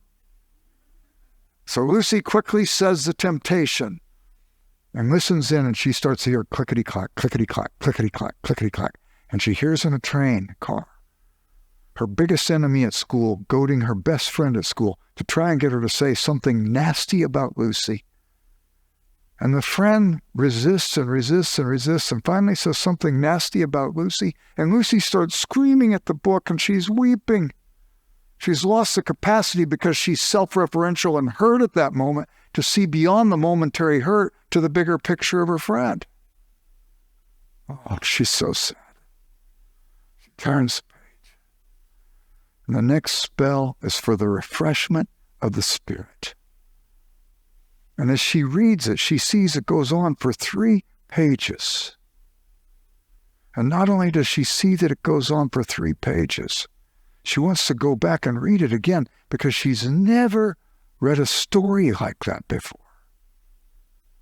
So Lucy quickly says the temptation and listens in, and she starts to hear clickety-clack, clickety-clack, clickety-clack, clickety-clack. And she hears in a train car her biggest enemy at school goading her best friend at school to try and get her to say something nasty about Lucy. And the friend resists and resists and resists and finally says something nasty about Lucy. And Lucy starts screaming at the book and she's weeping. She's lost the capacity because she's self-referential and hurt at that moment to see beyond the momentary hurt to the bigger picture of her friend. Oh, she's so sad. She turns the page. And the next spell is for the refreshment of the Spirit. And as she reads it, she sees it goes on for 3 pages. And not only does she see that it goes on for 3 pages, she wants to go back and read it again because she's never read a story like that before.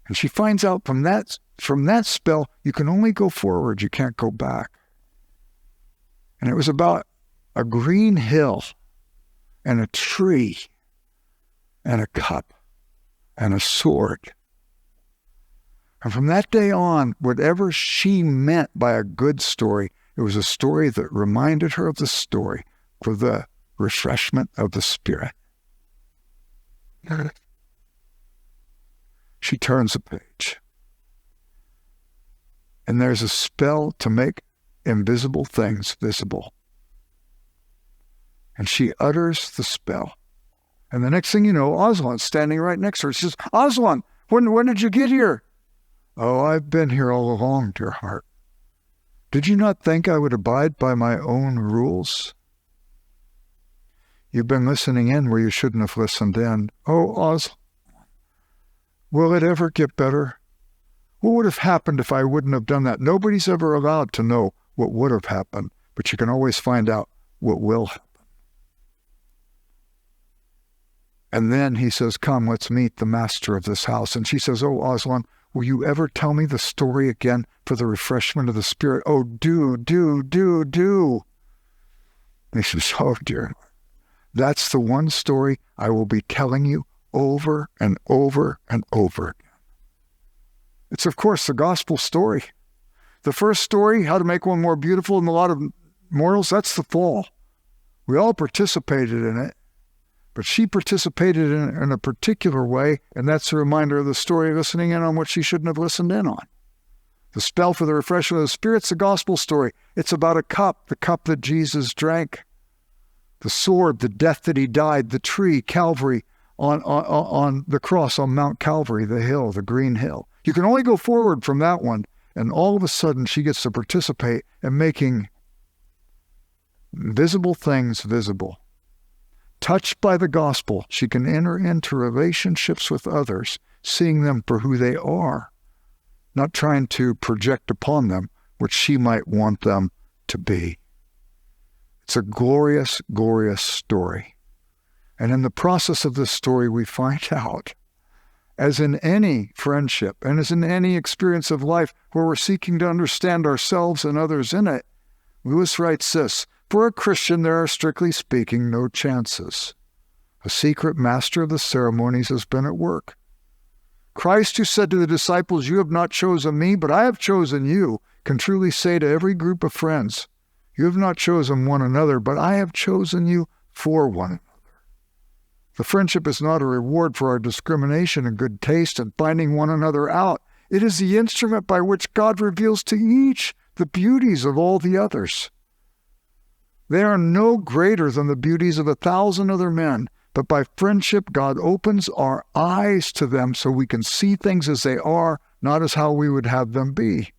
And she finds out from that spell, you can only go forward, you can't go back. And it was about a green hill and a tree and a cup and a sword. And from that day on, whatever she meant by a good story, it was a story that reminded her of the story for the refreshment of the Spirit. She turns a page. And there's a spell to make invisible things visible. And she utters the spell. And the next thing you know, Aslan's standing right next to her. She says, Aslan, when did you get here? Oh, I've been here all along, dear heart. Did you not think I would abide by my own rules? You've been listening in where you shouldn't have listened in. Oh, Aslan, will it ever get better? What would have happened if I wouldn't have done that? Nobody's ever allowed to know what would have happened, but you can always find out what will happen. And then he says, come, let's meet the master of this house. And she says, oh, Aslan, will you ever tell me the story again for the refreshment of the Spirit? Oh, do. And he says, oh, dear, that's the one story I will be telling you over and over and over again. It's, of course, the gospel story. The first story, how to make one more beautiful than a lot of mortals, that's the fall. We all participated in it. But she participated in a particular way, and that's a reminder of the story, listening in on what she shouldn't have listened in on. The spell for the refreshment of the Spirit's the gospel story. It's about a cup, the cup that Jesus drank. The sword, the death that he died, the tree, Calvary, on the cross on Mount Calvary, the hill, the green hill. You can only go forward from that one, and all of a sudden she gets to participate in making visible things visible. Touched by the gospel, she can enter into relationships with others, seeing them for who they are, not trying to project upon them what she might want them to be. It's a glorious, glorious story. And in the process of this story, we find out, as in any friendship and as in any experience of life where we're seeking to understand ourselves and others in it, Lewis writes this, for a Christian, there are, strictly speaking, no chances. A secret master of the ceremonies has been at work. Christ, who said to the disciples, you have not chosen me, but I have chosen you, can truly say to every group of friends, you have not chosen one another, but I have chosen you for one another. The friendship is not a reward for our discrimination and good taste and finding one another out. It is the instrument by which God reveals to each the beauties of all the others. They are no greater than the beauties of 1,000 other men, But by friendship, God opens our eyes to them so we can see things as they are, not as how we would have them be.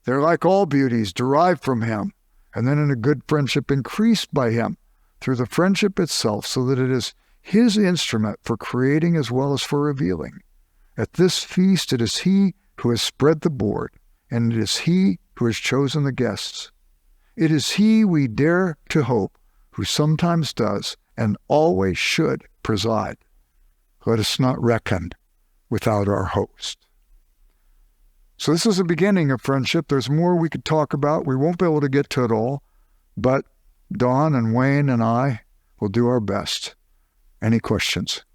They're like all beauties derived from him, and then in a good friendship increased by him through the friendship itself, so that it is his instrument for creating as well as for revealing. At this feast it is he who has spread the board, and it is he who has chosen the guests. It is he we dare to hope, who sometimes does and always should preside. Let us not reckon without our host. So this is the beginning of friendship. There's more we could talk about. We won't be able to get to it all, but Don and Wayne and I will do our best. Any questions?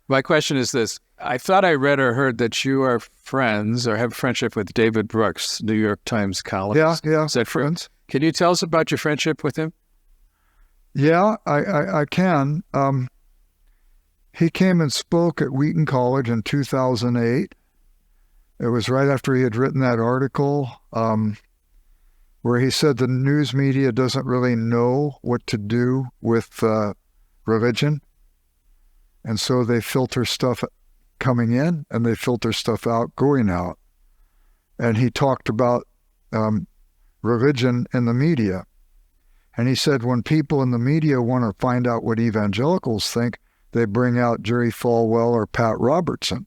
My question is this. I thought I read or heard that you are friends or have friendship with David Brooks, New York Times columnist. Yeah. Is that friends? Can you tell us about your friendship with him? Yeah, I can. He came and spoke at Wheaton College in 2008. It was right after he had written that article where he said the news media doesn't really know what to do with religion. And so they filter stuff coming in and they filter stuff out going out. And he talked about religion in the media. And he said when people in the media want to find out what evangelicals think, they bring out Jerry Falwell or Pat Robertson.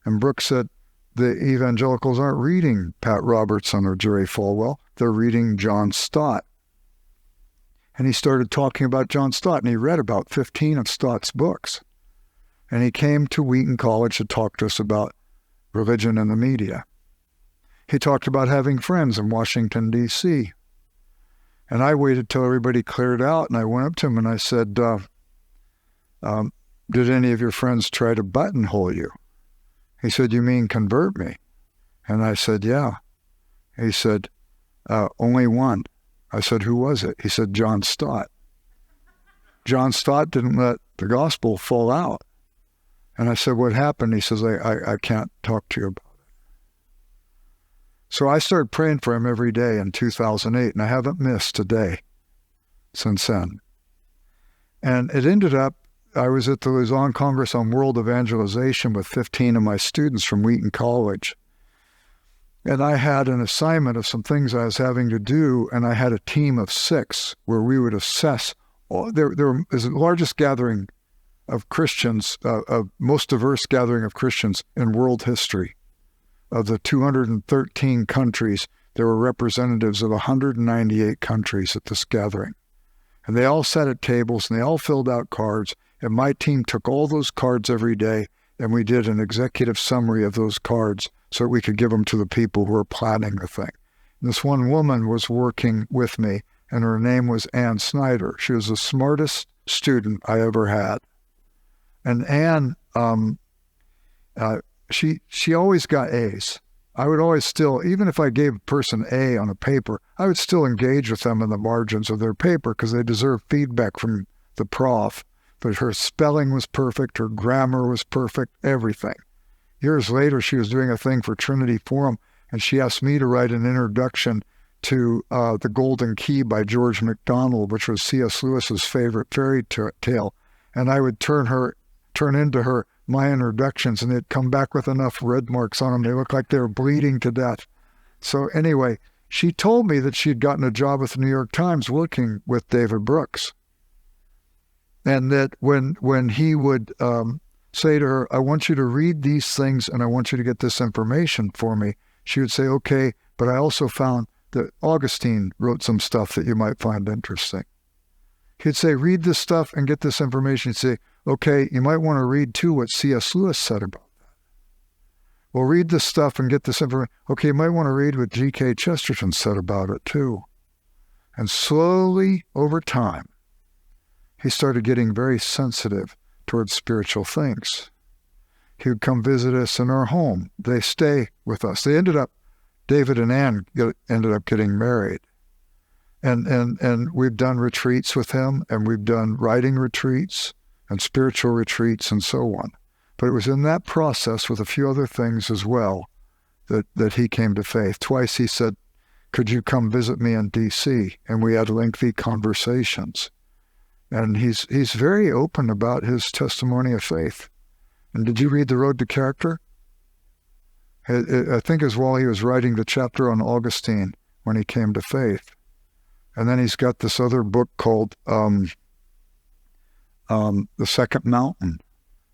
And Brooks said the evangelicals aren't reading Pat Robertson or Jerry Falwell. They're reading John Stott. And he started talking about John Stott, and he read about 15 of Stott's books. And he came to Wheaton College to talk to us about religion and the media. He talked about having friends in Washington, D.C. And I waited till everybody cleared out, and I went up to him and I said, did any of your friends try to buttonhole you? He said, you mean convert me? And I said, yeah. He said, only one. I said, who was it? He said, John Stott. John Stott didn't let the gospel fall out. And I said, what happened? He says, I can't talk to you about it. So I started praying for him every day in 2008, and I haven't missed a day since then. And it ended up, I was at the Lausanne Congress on World Evangelization with 15 of my students from Wheaton College. And I had an assignment of some things I was having to do, and I had a team of 6 where we would assess. There was the largest gathering of Christians, most diverse gathering of Christians in world history. Of the 213 countries, there were representatives of 198 countries at this gathering. And they all sat at tables, and they all filled out cards, and my team took all those cards every day, and we did an executive summary of those cards so we could give them to the people who were planning the thing. And this one woman was working with me, and her name was Ann Snyder. She was the smartest student I ever had. And Ann, she always got A's. I would always still, even if I gave a person A on a paper, I would still engage with them in the margins of their paper because they deserve feedback from the prof. But her spelling was perfect, her grammar was perfect, everything. Years later, she was doing a thing for Trinity Forum, and she asked me to write an introduction to The Golden Key by George MacDonald, which was C.S. Lewis's favorite fairy tale. And I would turn into her my introductions, and they'd come back with enough red marks on them. They looked like they were bleeding to death. So anyway, she told me that she'd gotten a job with the New York Times working with David Brooks. And that when he would say to her, I want you to read these things and I want you to get this information for me, she would say, okay, but I also found that Augustine wrote some stuff that you might find interesting. He'd say, read this stuff and get this information. He'd say, okay, you might want to read too what C.S. Lewis said about that. Well, read this stuff and get this information. Okay, you might want to read what G.K. Chesterton said about it too. And slowly, over time, he started getting very sensitive towards spiritual things. He would come visit us in our home. They stay with us. David and Ann ended up getting married. And we've done retreats with him, and we've done writing retreats and spiritual retreats and so on. But it was in that process with a few other things as well that he came to faith. Twice he said, could you come visit me in D.C.? And we had lengthy conversations. And he's very open about his testimony of faith. And did you read The Road to Character? I think it was while he was writing the chapter on Augustine when he came to faith. And then he's got this other book called The Second Mountain.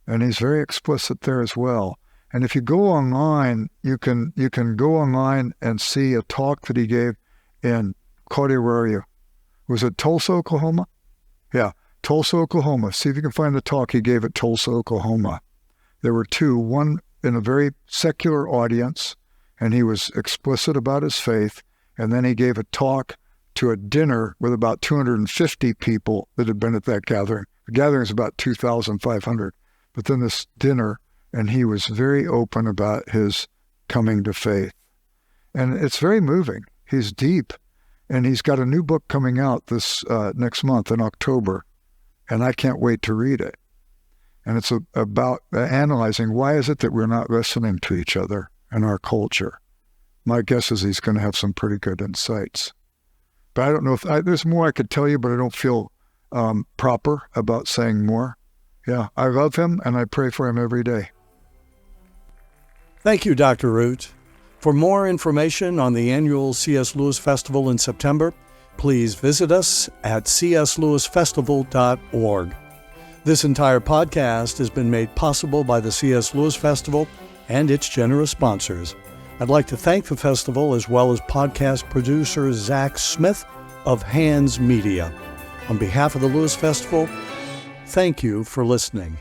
And he's very explicit there as well. And if you go online, you can go online and see a talk that he gave in, Claudia, where are you? Was it Tulsa, Oklahoma? Yeah, Tulsa, Oklahoma. See if you can find the talk he gave at Tulsa, Oklahoma. There were two, one in a very secular audience, and he was explicit about his faith, and then he gave a talk to a dinner with about 250 people that had been at that gathering. The gathering is about 2,500, but then this dinner, and he was very open about his coming to faith. And it's very moving. He's deep, and he's got a new book coming out this next month in October, and I can't wait to read it. And it's about analyzing why is it that we're not listening to each other in our culture. My guess is he's going to have some pretty good insights. But I don't know if there's more I could tell you, but I don't feel proper about saying more. Yeah, I love him, and I pray for him every day. Thank you, Dr. Root. For more information on the annual C.S. Lewis Festival in September, please visit us at cslewisfestival.org. This entire podcast has been made possible by the C.S. Lewis Festival and its generous sponsors. I'd like to thank the festival as well as podcast producer Zach Smith of Hands Media. On behalf of the Lewis Festival, thank you for listening.